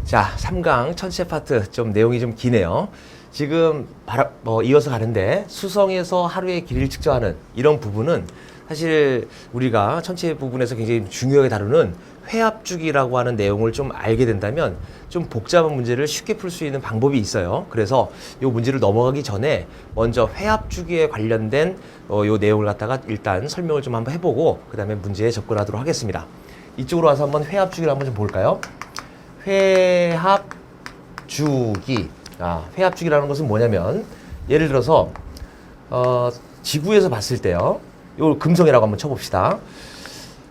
자, 3강 천체 파트 좀 내용이 좀 기네요. 지금 이어서 가는데 수성에서 하루의 길이를 측정하는 이런 부분은 사실 우리가 천체 부분에서 굉장히 중요하게 다루는 회합주기라고 하는 내용을 좀 알게 된다면 좀 복잡한 문제를 쉽게 풀 수 있는 방법이 있어요. 그래서 이 문제를 넘어가기 전에 먼저 회합주기에 관련된 이 내용을 갖다가 일단 설명을 좀 한번 해보고 그 다음에 문제에 접근하도록 하겠습니다. 이쪽으로 와서 한번 회합주기를 한번 좀 볼까요? 회합주기. 회합주기라는 것은 뭐냐면 예를 들어서 지구에서 봤을 때요. 이걸 금성이라고 한번 쳐봅시다.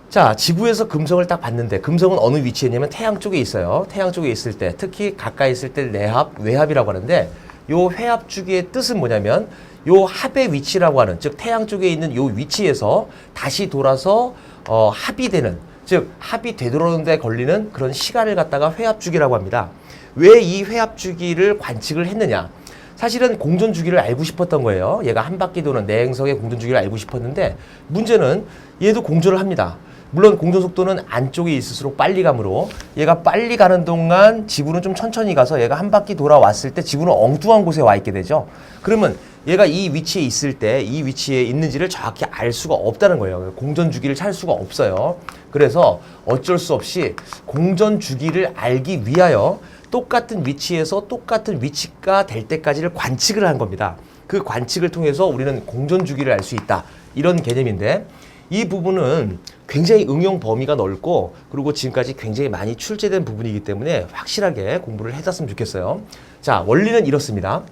자, 지구에서 금성을 딱 봤는데 금성은 어느 위치에 있냐면 태양 쪽에 있어요. 태양 쪽에 있을 때 특히 가까이 있을 때 내합, 외합이라고 하는데 요 회합주기의 뜻은 뭐냐면 요 합의 위치라고 하는 즉 태양 쪽에 있는 요 위치에서 다시 돌아서 합이 되는 즉 합이 되돌아오는 데 걸리는 그런 시간을 갖다가 회합주기라고 합니다. 왜 이 회합주기를 관측을 했느냐? 사실은 공전주기를 알고 싶었던 거예요. 얘가 한 바퀴 도는 내 행성의 공전주기를 알고 싶었는데 문제는 얘도 공전을 합니다. 물론 공전 속도는 안쪽에 있을수록 빨리 가므로 얘가 빨리 가는 동안 지구는 좀 천천히 가서 얘가 한 바퀴 돌아왔을 때 지구는 엉뚱한 곳에 와 있게 되죠. 그러면 얘가 이 위치에 있을 때 이 위치에 있는지를 정확히 알 수가 없다는 거예요. 공전주기를 찾을 수가 없어요. 그래서 어쩔 수 없이 공전주기를 알기 위하여 똑같은 위치에서 똑같은 위치가 될 때까지를 관측을 한 겁니다. 그 관측을 통해서 우리는 공전주기를 알 수 있다. 이런 개념인데 이 부분은 굉장히 응용 범위가 넓고 그리고 지금까지 굉장히 많이 출제된 부분이기 때문에 확실하게 공부를 해뒀으면 좋겠어요. 자, 원리는 이렇습니다.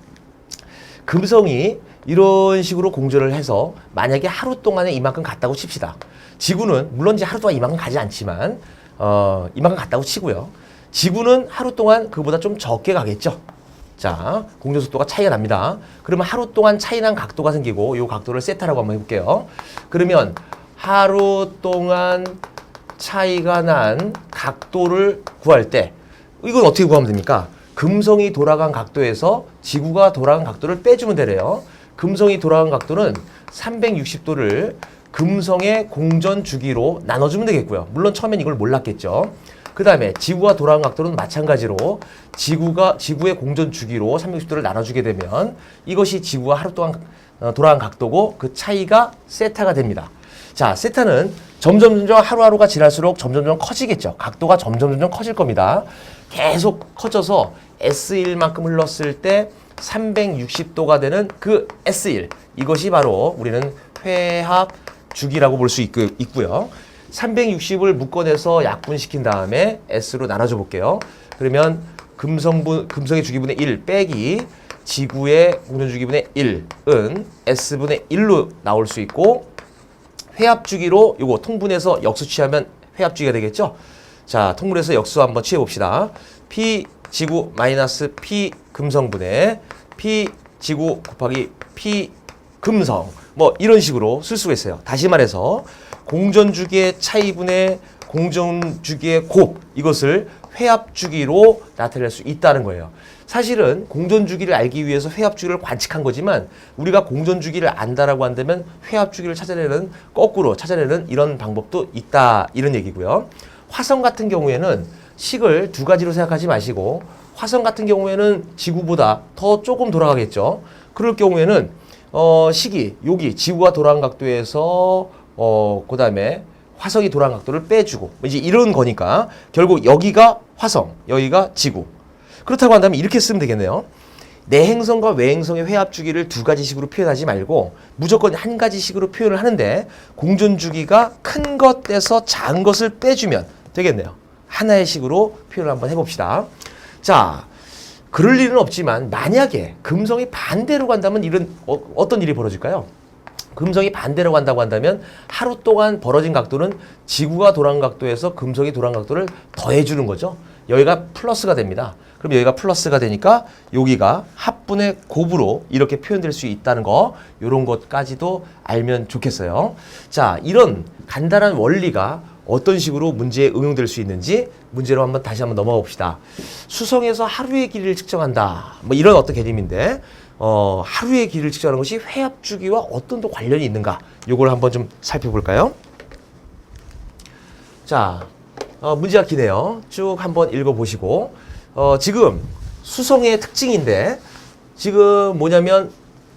금성이 이런 식으로 공전을 해서 만약에 하루 동안에 이만큼 갔다고 칩시다. 지구는 물론 이제 하루 동안 이만큼 가지 않지만 이만큼 갔다고 치고요. 지구는 하루 동안 그보다 좀 적게 가겠죠. 자, 공전 속도가 차이가 납니다. 그러면 하루 동안 차이 난 각도가 생기고 이 각도를 세타라고 한번 해볼게요. 그러면 하루 동안 차이가 난 각도를 구할 때 이건 어떻게 구하면 됩니까? 금성이 돌아간 각도에서 지구가 돌아간 각도를 빼주면 되래요. 금성이 돌아간 각도는 360도를 금성의 공전 주기로 나눠주면 되겠고요. 물론 처음엔 이걸 몰랐겠죠. 그 다음에 지구가 돌아간 각도는 마찬가지로 지구의 공전 주기로 360도를 나눠주게 되면 이것이 지구가 하루 동안 돌아간 각도고 그 차이가 세타가 됩니다. 자, 세타는 점점 하루하루가 지날수록 점점 커지겠죠. 각도가 점점 커질 겁니다. 계속 커져서 S1만큼 흘렀을 때 360도가 되는 그 S1 이것이 바로 우리는 회합 주기라고 볼 수 있고요. 360을 묶어내서 약분시킨 다음에 S로 나눠줘 볼게요. 그러면 금성의 주기분의 1 빼기 지구의 공전주기분의 1은 S분의 1로 나올 수 있고 회합주기로 요거 통분해서 역수 취하면 회합주기가 되겠죠. 자, 통분해서 역수 한번 취해봅시다. P 지구 마이너스 P 금성분의 P 지구 곱하기 P 금성 뭐 이런 식으로 쓸 수가 있어요. 다시 말해서 공전주기의 차이분의 공전주기의 곱 이것을 회합주기로 나타낼 수 있다는 거예요. 사실은 공전주기를 알기 위해서 회합주기를 관측한 거지만 우리가 공전주기를 안다라고 한다면 회합주기를 찾아내는 거꾸로 찾아내는 이런 방법도 있다 이런 얘기고요. 화성 같은 경우에는 식을 두 가지로 생각하지 마시고 화성 같은 경우에는 지구보다 더 조금 돌아가겠죠. 그럴 경우에는 식이 여기 지구가 돌아간 각도에서 그 다음에 화성이 돌아간 각도를 빼주고 이제 이런 거니까 결국 여기가 화성, 여기가 지구. 그렇다고 한다면 이렇게 쓰면 되겠네요. 내행성과 외행성의 회합주기를 두 가지 식으로 표현하지 말고 무조건 한 가지 식으로 표현을 하는데 공전주기가 큰 것 떼서 작은 것을 빼주면 되겠네요. 하나의 식으로 표현을 한번 해봅시다. 자, 그럴 일은 없지만 만약에 금성이 반대로 간다면 어떤 일이 벌어질까요? 금성이 반대로 간다고 한다면 하루 동안 벌어진 각도는 지구가 돌아간 각도에서 금성이 돌아간 각도를 더해주는 거죠. 여기가 플러스가 됩니다. 그럼 여기가 플러스가 되니까 여기가 합분의 곱으로 이렇게 표현될 수 있다는 거 이런 것까지도 알면 좋겠어요. 자, 이런 간단한 원리가 어떤 식으로 문제에 응용될 수 있는지 문제로 다시 한번 넘어가 봅시다. 수성에서 하루의 길이를 측정한다. 뭐 이런 어떤 개념인데 하루의 길이를 측정하는 것이 회합주기와 어떤 또 관련이 있는가? 요걸 한번 좀 살펴볼까요? 자, 문제가 기네요. 쭉 한번 읽어보시고 지금 수성의 특징인데 지금 뭐냐면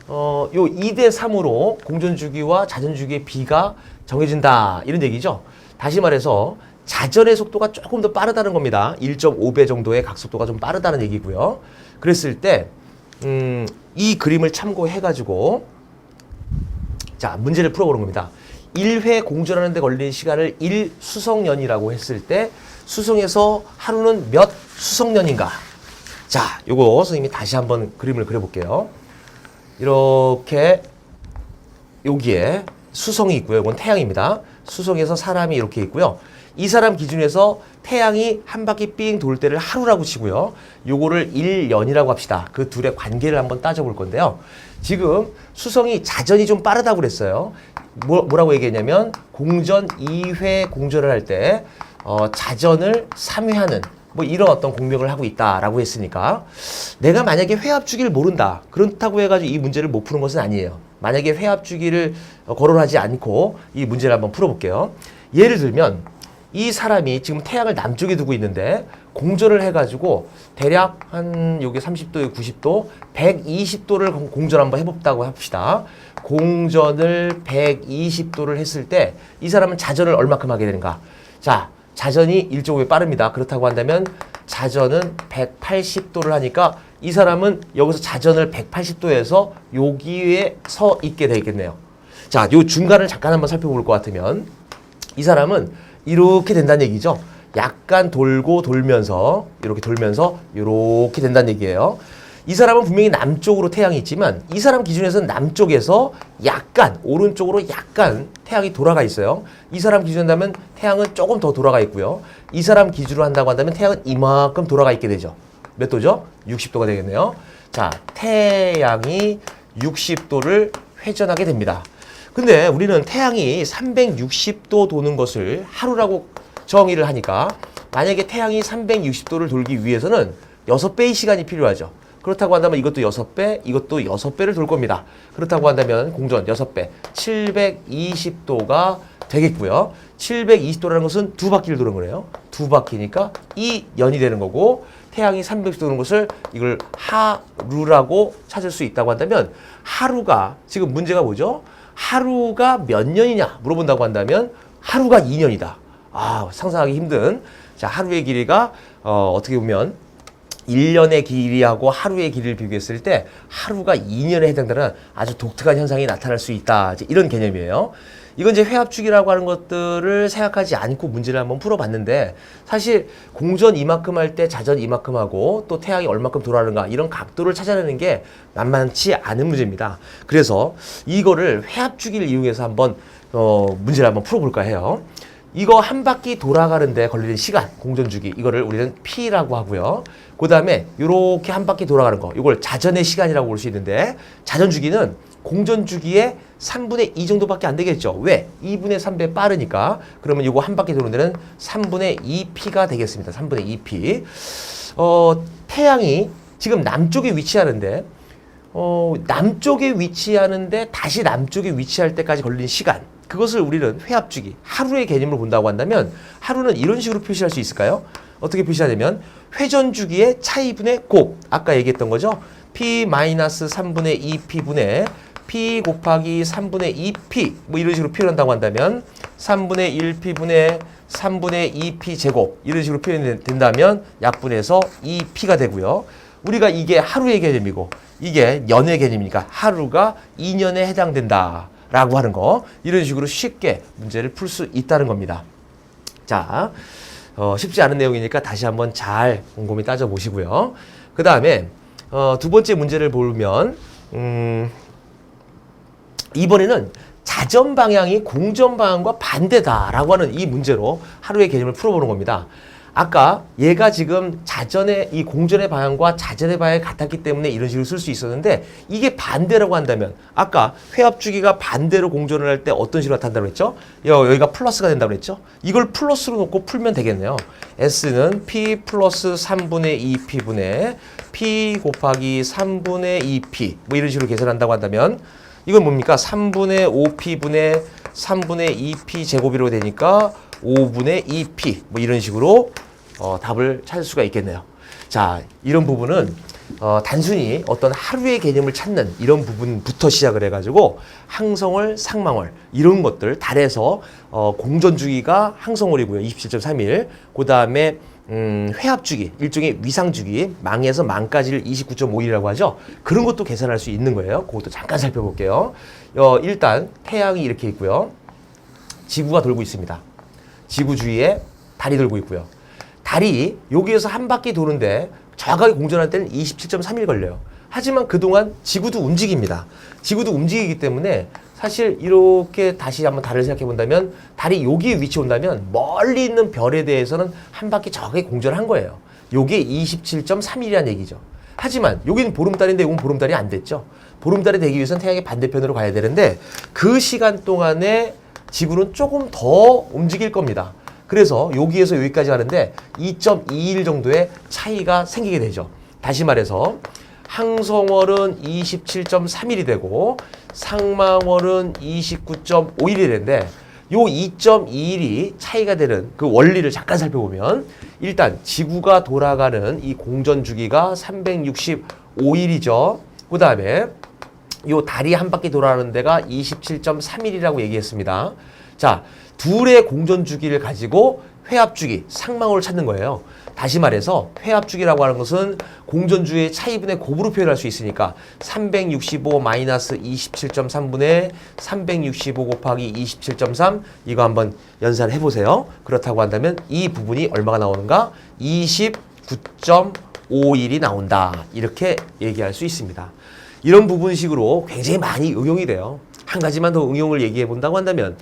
요 2대 3으로 공전주기와 자전주기의 비가 정해진다 이런 얘기죠. 다시 말해서 자전의 속도가 조금 더 빠르다는 겁니다. 1.5배 정도의 각속도가 좀 빠르다는 얘기고요. 그랬을 때 이 그림을 참고해 가지고 자 문제를 풀어보는 겁니다. 1회 공전하는 데 걸리는 시간을 1수성년이라고 했을 때 수성에서 하루는 몇 수성년인가? 자, 요거 선생님이 다시 한번 그림을 그려볼게요. 이렇게 여기에 수성이 있고요. 이건 태양입니다. 수성에서 사람이 이렇게 있고요. 이 사람 기준에서 태양이 한 바퀴 삥 돌 때를 하루라고 치고요. 요거를 1년이라고 합시다. 그 둘의 관계를 한번 따져볼 건데요. 지금 수성이 자전이 좀 빠르다고 그랬어요. 뭐라고 얘기했냐면 공전 2회 공전을 할 때 자전을 3회 하는 뭐 이런 어떤 공명을 하고 있다라고 했으니까 내가 만약에 회합 주기를 모른다. 그렇다고 해가지고 이 문제를 못 푸는 것은 아니에요. 만약에 회합 주기를 거론하지 않고 이 문제를 한번 풀어볼게요. 예를 들면 이 사람이 지금 태양을 남쪽에 두고 있는데 공전을 해가지고 대략 한 여기 30도, 90도, 120도를 공전 한번 해봤다고 합시다. 공전을 120도를 했을 때 이 사람은 자전을 얼마큼 하게 되는가? 자, 자전이 1.5배 빠릅니다. 그렇다고 한다면 자전은 180도를 하니까 이 사람은 여기서 자전을 180도에서 여기에 서 있게 되겠네요. 자, 요 중간을 잠깐 한번 살펴볼 것 같으면 이 사람은 이렇게 된다는 얘기죠. 약간 돌고 돌면서 이렇게 돌면서 이렇게 된다는 얘기예요. 이 사람은 분명히 남쪽으로 태양이 있지만 이 사람 기준에서는 남쪽에서 약간 오른쪽으로 약간 태양이 돌아가 있어요. 이 사람 기준으로 한다면 태양은 조금 더 돌아가 있고요. 이 사람 기준으로 한다고 한다면 태양은 이만큼 돌아가 있게 되죠. 몇 도죠? 60도가 되겠네요. 자, 태양이 60도를 회전하게 됩니다. 근데 우리는 태양이 360도 도는 것을 하루라고 정의를 하니까 만약에 태양이 360도를 돌기 위해서는 6배의 시간이 필요하죠. 그렇다고 한다면 이것도 6배, 이것도 6배를 돌 겁니다. 그렇다고 한다면 공전 6배, 720도가 되겠고요. 720도라는 것은 2바퀴를 도는 거네요. 2바퀴니까 2년이 되는 거고 태양이 360도 도는 것을 이걸 하루라고 찾을 수 있다고 한다면 하루가 지금 문제가 뭐죠? 하루가 몇 년이냐 물어본다고 한다면 하루가 2년이다. 아, 상상하기 힘든. 자, 하루의 길이가 어떻게 보면 1년의 길이하고 하루의 길이를 비교했을 때 하루가 2년에 해당되는 아주 독특한 현상이 나타날 수 있다. 이제 이런 개념이에요. 이건 이제 회합주기라고 하는 것들을 생각하지 않고 문제를 한번 풀어봤는데 사실 공전 이만큼 할 때 자전 이만큼 하고 또 태양이 얼마큼 돌아가는가 이런 각도를 찾아내는 게 만만치 않은 문제입니다. 그래서 이거를 회합주기를 이용해서 한번 문제를 한번 풀어볼까 해요. 이거 한 바퀴 돌아가는데 걸리는 시간, 공전주기, 이거를 우리는 P라고 하고요. 그 다음에 이렇게 한 바퀴 돌아가는 거, 이걸 자전의 시간이라고 볼 수 있는데 자전주기는 공전주기의 3분의 2 정도밖에 안 되겠죠. 왜? 2분의 3배 빠르니까. 그러면 이거 한 바퀴 도는 데는 3분의 2P가 되겠습니다. 3분의 2P. 태양이 지금 남쪽에 위치하는데 남쪽에 위치하는데 다시 남쪽에 위치할 때까지 걸리는 시간, 그것을 우리는 회합주기, 하루의 개념으로 본다고 한다면 하루는 이런 식으로 표시할 수 있을까요? 어떻게 표시하냐면 회전주기의 차이분의 곱, 아까 얘기했던 거죠. P-3분의 2P분의 P 곱하기 3분의 2P 뭐 이런 식으로 표현한다고 한다면 3분의 1P분의 3분의 2P 제곱 이런 식으로 표현된다면 약분해서 2P가 되고요. 우리가 이게 하루의 개념이고 이게 년의 개념이니까 하루가 2년에 해당된다 라고 하는 거, 이런 식으로 쉽게 문제를 풀 수 있다는 겁니다. 자, 쉽지 않은 내용이니까 다시 한번 잘 곰곰이 따져보시고요. 그 다음에 두 번째 문제를 보면 이번에는 자전 방향이 공전 방향과 반대다라고 하는 이 문제로 하루의 개념을 풀어보는 겁니다. 아까 얘가 지금 자전의 이 공전의 방향과 자전의 방향이 같았기 때문에 이런 식으로 쓸 수 있었는데 이게 반대라고 한다면 아까 회합주기가 반대로 공전을 할 때 어떤 식으로 나타난다고 했죠? 여기가 플러스가 된다고 했죠? 이걸 플러스로 놓고 풀면 되겠네요. S는 P 플러스 3분의 2P분의 P 곱하기 3분의 2P 뭐 이런 식으로 계산한다고 한다면 이건 뭡니까? 3분의 5P분의 3분의 2P 제곱이라고 되니까 5분의 2P 뭐 이런 식으로 답을 찾을 수가 있겠네요. 자, 이런 부분은 단순히 어떤 하루의 개념을 찾는 이런 부분부터 시작을 해가지고 항성월, 상망월 이런 것들 달에서 공전주기가 항성월이고요. 27.3일. 그 다음에 회합주기, 일종의 위상주기, 망에서 망까지를 29.5일이라고 하죠. 그런 것도 계산할 수 있는 거예요. 그것도 잠깐 살펴볼게요. 일단 태양이 이렇게 있고요. 지구가 돌고 있습니다. 지구 주위에 달이 돌고 있고요. 달이 여기에서 한 바퀴 도는데 정확하게 공전할 때는 27.3일 걸려요. 하지만 그동안 지구도 움직입니다. 지구도 움직이기 때문에 사실 이렇게 다시 한번 달을 생각해 본다면 달이 여기에 위치해 온다면 멀리 있는 별에 대해서는 한 바퀴 정확하게 공전을 한 거예요. 요게 27.3일이라는 얘기죠. 하지만 여기는 보름달인데 이건 보름달이 안 됐죠. 보름달이 되기 위해서는 태양의 반대편으로 가야 되는데 그 시간 동안에 지구는 조금 더 움직일 겁니다. 그래서 여기에서 여기까지 가는데 2.2일 정도의 차이가 생기게 되죠. 다시 말해서 항성월은 27.3일이 되고 상망월은 29.5일이 되는데 요 2.2일이 차이가 되는 그 원리를 잠깐 살펴보면 일단 지구가 돌아가는 이 공전 주기가 365일이죠. 그 다음에 요 달이 한 바퀴 돌아가는 데가 27.3일이라고 얘기했습니다. 자, 둘의 공전 주기를 가지고 회합 주기, 상망월을 찾는 거예요. 다시 말해서 회합 주기라고 하는 것은 공전 주기의 차이분의 곱으로 표현할 수 있으니까 365 마이너스 27.3분의 365 곱하기 27.3 이거 한번 연산을 해보세요. 그렇다고 한다면 이 부분이 얼마가 나오는가? 29.5일이 나온다. 이렇게 얘기할 수 있습니다. 이런 부분식으로 굉장히 많이 응용이 돼요. 한 가지만 더 응용을 얘기해 본다고 한다면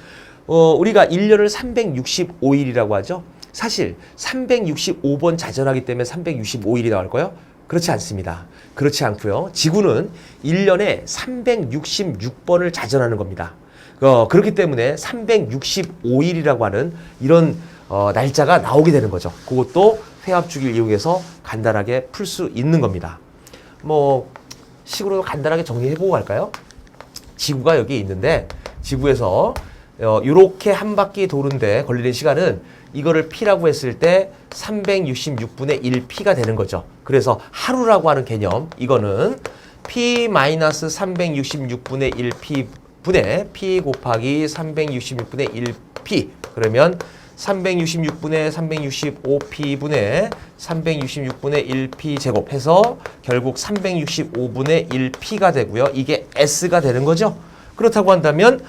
우리가 1년을 365일이라고 하죠. 사실 365번 자전하기 때문에 365일이 나올까요? 그렇지 않습니다. 그렇지 않고요. 지구는 1년에 366번을 자전하는 겁니다. 그렇기 때문에 365일이라고 하는 이런 날짜가 나오게 되는 거죠. 그것도 회합주기를 이용해서 간단하게 풀 수 있는 겁니다. 식으로 간단하게 정리해보고 갈까요? 지구가 여기 있는데 지구에서 이렇게 한 바퀴 도는데 걸리는 시간은 이거를 P라고 했을 때 366분의 1P가 되는 거죠. 그래서 하루라고 하는 개념 이거는 P-366분의 1P분의 P 곱하기 366분의 1P 그러면 366분의 365P분의 366분의 1P 제곱해서 결국 365분의 1P가 되고요. 이게 S가 되는 거죠. 그렇다고 한다면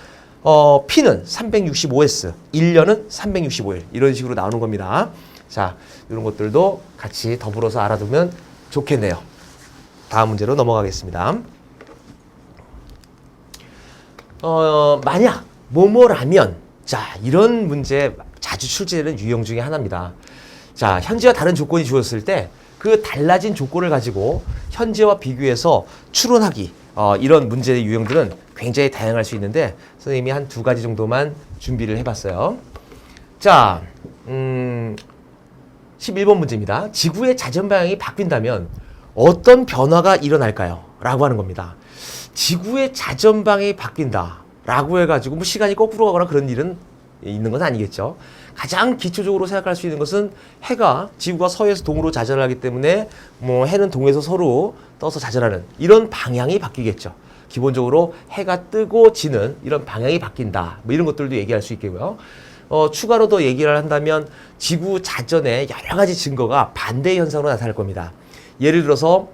P는 365S, 1년은 365일 이런 식으로 나오는 겁니다. 자, 이런 것들도 같이 더불어서 알아두면 좋겠네요. 다음 문제로 넘어가겠습니다. 만약 뭐뭐라면 자, 이런 문제 자주 출제되는 유형 중에 하나입니다. 자, 현재와 다른 조건이 주어졌을 때 그 달라진 조건을 가지고 현재와 비교해서 추론하기 이런 문제의 유형들은 굉장히 다양할 수 있는데 선생님이 한 2가지 정도만 준비를 해봤어요. 자, 11번 문제입니다. 지구의 자전 방향이 바뀐다면 어떤 변화가 일어날까요? 라고 하는 겁니다. 지구의 자전 방향이 바뀐다 라고 해가지고 시간이 거꾸로 가거나 그런 일은 있는 건 아니겠죠. 가장 기초적으로 생각할 수 있는 것은 해가 지구가 서에서 동으로 자전을 하기 때문에 해는 동에서 서로 떠서 자전하는 이런 방향이 바뀌겠죠. 기본적으로 해가 뜨고 지는 이런 방향이 바뀐다. 이런 것들도 얘기할 수 있겠고요. 추가로 더 얘기를 한다면 지구 자전의 여러 가지 증거가 반대 현상으로 나타날 겁니다. 예를 들어서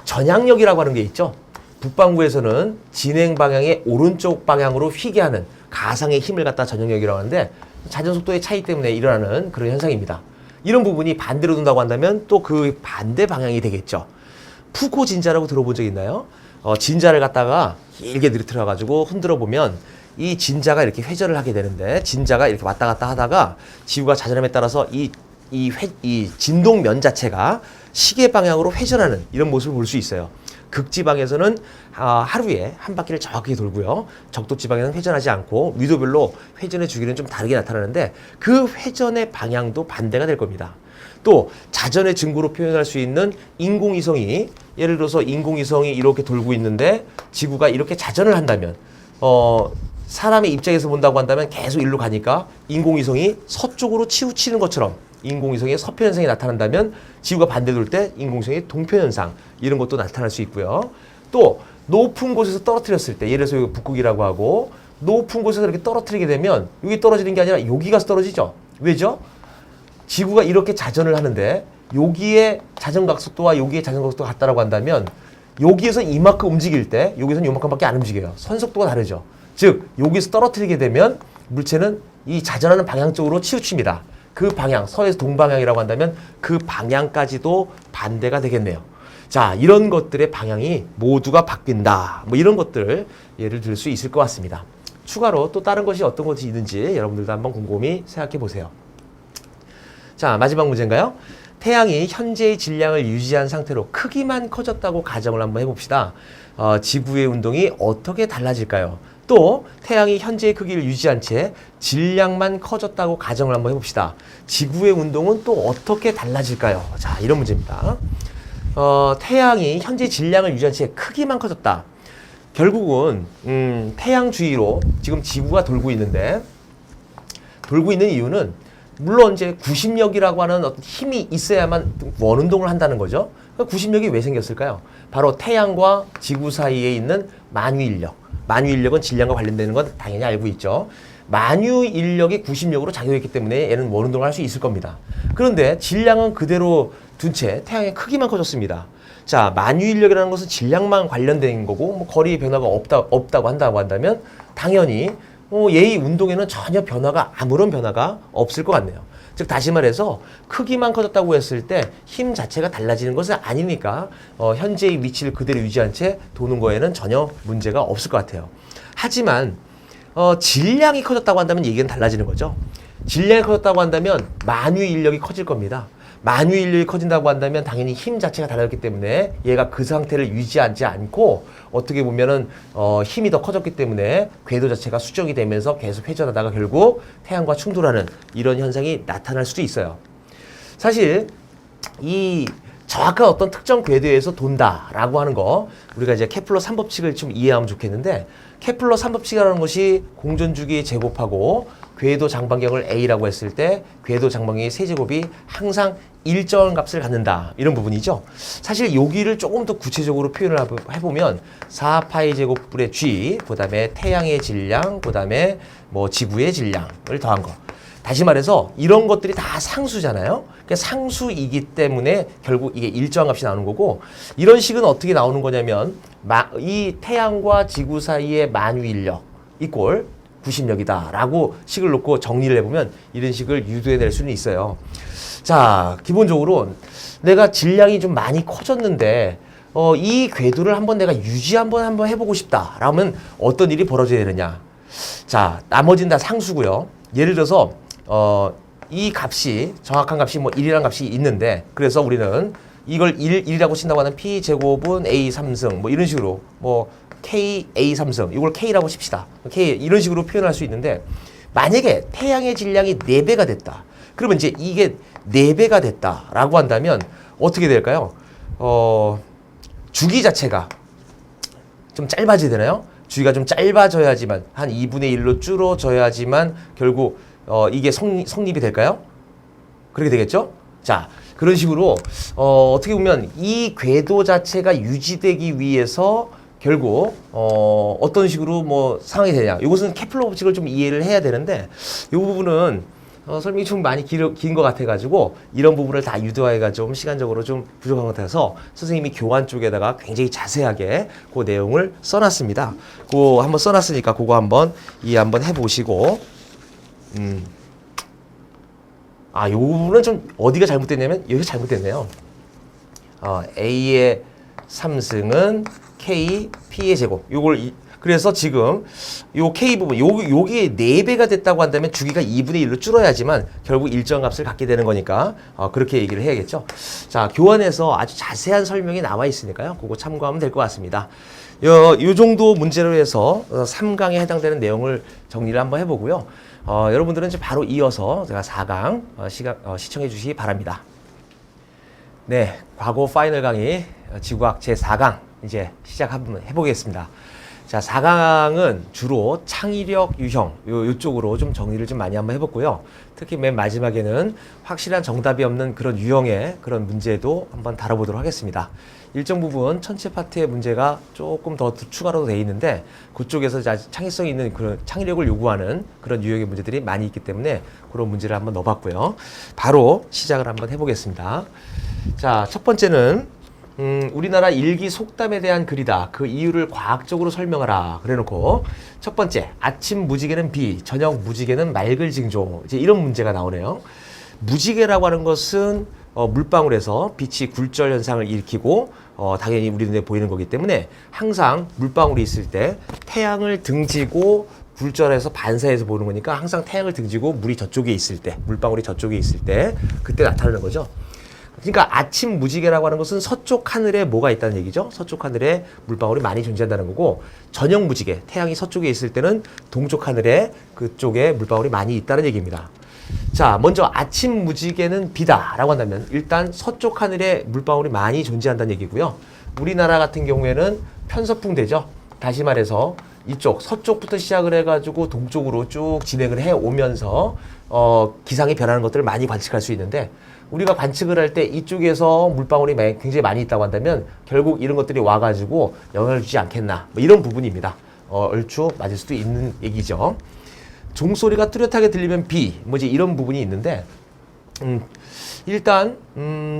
전향력이라고 하는 게 있죠. 북반구에서는 진행 방향의 오른쪽 방향으로 휘게 하는 가상의 힘을 갖다 전향력이라고 하는데 자전 속도의 차이 때문에 일어나는 그런 현상입니다. 이런 부분이 반대로 돈다고 한다면 또 그 반대 방향이 되겠죠. 푸코 진자라고 들어본 적 있나요? 진자를 갖다가 길게 늘어뜨려 가지고 흔들어 보면 이 진자가 이렇게 회전을 하게 되는데 진자가 이렇게 왔다 갔다 하다가 지구가 자전함에 따라서 이 진동면 자체가 시계 방향으로 회전하는 이런 모습을 볼 수 있어요. 극지방에서는 하루에 한 바퀴를 정확히 돌고요. 적도지방에서는 회전하지 않고 위도별로 회전의 주기는 좀 다르게 나타나는데 그 회전의 방향도 반대가 될 겁니다. 또 자전의 증거로 표현할 수 있는 인공위성이 예를 들어서 인공위성이 이렇게 돌고 있는데 지구가 이렇게 자전을 한다면 사람의 입장에서 본다고 한다면 계속 일로 가니까 인공위성이 서쪽으로 치우치는 것처럼 인공위성의 서편 현상이 나타난다면 지구가 반대 돌 때 인공위성의 동편 현상 이런 것도 나타날 수 있고요. 또 높은 곳에서 떨어뜨렸을 때 예를 들어서 여기 북극이라고 하고 높은 곳에서 이렇게 떨어뜨리게 되면 여기 떨어지는 게 아니라 여기 가서 떨어지죠. 왜죠? 지구가 이렇게 자전을 하는데 여기에 자전각속도와 여기에 자전각속도가 같다라고 한다면 여기에서 이만큼 움직일 때 여기서는 이만큼밖에 안 움직여요. 선속도가 다르죠. 즉 여기서 떨어뜨리게 되면 물체는 이 자전하는 방향 쪽으로 치우칩니다. 그 방향, 서에서 동방향이라고 한다면 그 방향까지도 반대가 되겠네요. 자, 이런 것들의 방향이 모두가 바뀐다. 뭐 이런 것들 예를 들 수 있을 것 같습니다. 추가로 또 다른 것이 어떤 것이 있는지 여러분들도 한번 곰곰이 생각해 보세요. 자, 마지막 문제인가요? 태양이 현재의 질량을 유지한 상태로 크기만 커졌다고 가정을 한번 해봅시다. 지구의 운동이 어떻게 달라질까요? 또 태양이 현재의 크기를 유지한 채 질량만 커졌다고 가정을 한번 해봅시다. 지구의 운동은 또 어떻게 달라질까요? 자, 이런 문제입니다. 태양이 현재 질량을 유지한 채 크기만 커졌다. 결국은 태양 주위로 지금 지구가 돌고 있는데 돌고 있는 이유는 물론 이제 구심력이라고 하는 어떤 힘이 있어야만 원운동을 한다는 거죠. 구심력이 왜 생겼을까요? 바로 태양과 지구 사이에 있는 만유인력. 만유인력은 질량과 관련되는 건 당연히 알고 있죠. 만유인력이 구심력으로 작용했기 때문에 얘는 원운동을 할 수 있을 겁니다. 그런데 질량은 그대로 둔 채 태양의 크기만 커졌습니다. 자, 만유인력이라는 것은 질량만 관련된 거고 뭐 거리의 변화가 없다고 한다면 당연히 얘의 운동에는 전혀 아무런 변화가 없을 것 같네요. 즉 다시 말해서 크기만 커졌다고 했을 때 힘 자체가 달라지는 것은 아니니까 현재의 위치를 그대로 유지한 채 도는 거에는 전혀 문제가 없을 것 같아요. 하지만 질량이 커졌다고 한다면 얘기는 달라지는 거죠. 질량이 커졌다고 한다면 만유인력이 커질 겁니다. 만유인력이 커진다고 한다면 당연히 힘 자체가 달라졌기 때문에 얘가 그 상태를 유지하지 않고 어떻게 보면은 힘이 더 커졌기 때문에 궤도 자체가 수정이 되면서 계속 회전하다가 결국 태양과 충돌하는 이런 현상이 나타날 수도 있어요. 사실 이 정확한 어떤 특정 궤도에서 돈다라고 하는 거 우리가 이제 케플러 3법칙을 좀 이해하면 좋겠는데 케플러 3법칙이라는 것이 공전주기 제곱하고 궤도 장반경을 A라고 했을 때 궤도 장반경의 세제곱이 항상 일정한 값을 갖는다. 이런 부분이죠. 사실 여기를 조금 더 구체적으로 표현을 해보면 4파이 제곱분의 G, 그 다음에 태양의 질량, 그 다음에 뭐 지구의 질량을 더한 거. 다시 말해서 이런 것들이 다 상수잖아요. 그러니까 상수이기 때문에 결국 이게 일정한 값이 나오는 거고 이런 식은 어떻게 나오는 거냐면 이 태양과 지구 사이의 만유인력 이꼴 구심력이다 라고 식을 놓고 정리를 해보면 이런 식을 유도해낼 수는 있어요. 자, 기본적으로 내가 질량이 좀 많이 커졌는데 이 궤도를 한번 내가 유지 한번 해보고 싶다 라면 어떤 일이 벌어져야 되느냐. 자, 나머지는 다 상수고요. 예를 들어서 이 값이 정확한 값이 뭐 1이라는 값이 있는데 그래서 우리는 이걸 1이라고 친다고 하는 P제곱은 A 3승 뭐 이런 식으로 뭐 K A 3승 이걸 K라고 칩시다. K 이런 식으로 표현할 수 있는데 만약에 태양의 질량이 4배가 됐다. 그러면 이제 이게 4배가 됐다라고 한다면 어떻게 될까요? 주기 자체가 좀 짧아져야 되나요? 주기가 좀 짧아져야지만 한 2분의 1로 줄어져야지만 결국 이게 성립이 될까요? 그렇게 되겠죠? 자, 그런 식으로 어떻게 보면 이 궤도 자체가 유지되기 위해서 결국 어떤 식으로 뭐 상황이 되냐. 이것은 케플러 법칙을 좀 이해를 해야 되는데 이 부분은 설명이 좀 많이 긴 것 같아가지고 이런 부분을 다 유도하기가 좀 시간적으로 좀 부족한 것 같아서 선생님이 교환 쪽에다가 굉장히 자세하게 그 내용을 써놨습니다. 그거 한번 써놨으니까 그거 한번 이해 한번 해보시고 요 부분은 좀 어디가 잘못됐냐면 여기가 잘못됐네요. A의 3승은 K, P의 제곱. 요걸 그래서 지금 요 K 부분 요게 4배가 됐다고 한다면 주기가 2분의 1로 줄어야지만 결국 일정 값을 갖게 되는 거니까 그렇게 얘기를 해야겠죠. 자, 교환에서 아주 자세한 설명이 나와 있으니까요. 그거 참고하면 될 것 같습니다. 요 정도 문제로 해서 3강에 해당되는 내용을 정리를 한번 해보고요. 여러분들은 이제 바로 이어서 제가 4강 시청해 주시기 바랍니다. 네, 과거 파이널 강의 지구학 제4강 이제 시작 한번 해보겠습니다. 자, 4강은 주로 창의력 유형, 요쪽으로 좀 정리를 좀 많이 한번 해봤고요. 특히 맨 마지막에는 확실한 정답이 없는 그런 유형의 그런 문제도 한번 다뤄보도록 하겠습니다. 일정 부분 전체 파트의 문제가 조금 더 추가로 되어 있는데 그쪽에서 창의성 있는 그런 창의력을 요구하는 그런 유형의 문제들이 많이 있기 때문에 그런 문제를 한번 넣어봤고요. 바로 시작을 한번 해보겠습니다. 자, 첫 번째는 우리나라 일기 속담에 대한 글이다. 그 이유를 과학적으로 설명하라. 그래놓고 첫 번째, 아침 무지개는 비, 저녁 무지개는 맑을 징조. 이제 이런 문제가 나오네요. 무지개라고 하는 것은 물방울에서 빛이 굴절 현상을 일으키고 당연히 우리 눈에 보이는 거기 때문에 항상 물방울이 있을 때 태양을 등지고 굴절해서 반사해서 보는 거니까 항상 태양을 등지고 물이 저쪽에 있을 때, 물방울이 저쪽에 있을 때 그때 나타나는 거죠. 그러니까 아침 무지개라고 하는 것은 서쪽 하늘에 뭐가 있다는 얘기죠. 서쪽 하늘에 물방울이 많이 존재한다는 거고, 저녁 무지개, 태양이 서쪽에 있을 때는 동쪽 하늘에 그쪽에 물방울이 많이 있다는 얘기입니다. 자, 먼저 아침 무지개는 비다 라고 한다면 일단 서쪽 하늘에 물방울이 많이 존재한다는 얘기고요. 우리나라 같은 경우에는 편서풍대죠. 다시 말해서 이쪽 서쪽부터 시작을 해가지고 동쪽으로 쭉 진행을 해 오면서 기상이 변하는 것들을 많이 관측할 수 있는데, 우리가 관측을 할 때 이쪽에서 물방울이 굉장히 많이 있다고 한다면 결국 이런 것들이 와가지고 영향을 주지 않겠나, 뭐 이런 부분입니다. 얼추 맞을 수도 있는 얘기죠. 종소리가 뚜렷하게 들리면 비, 뭐지 이런 부분이 있는데, 일단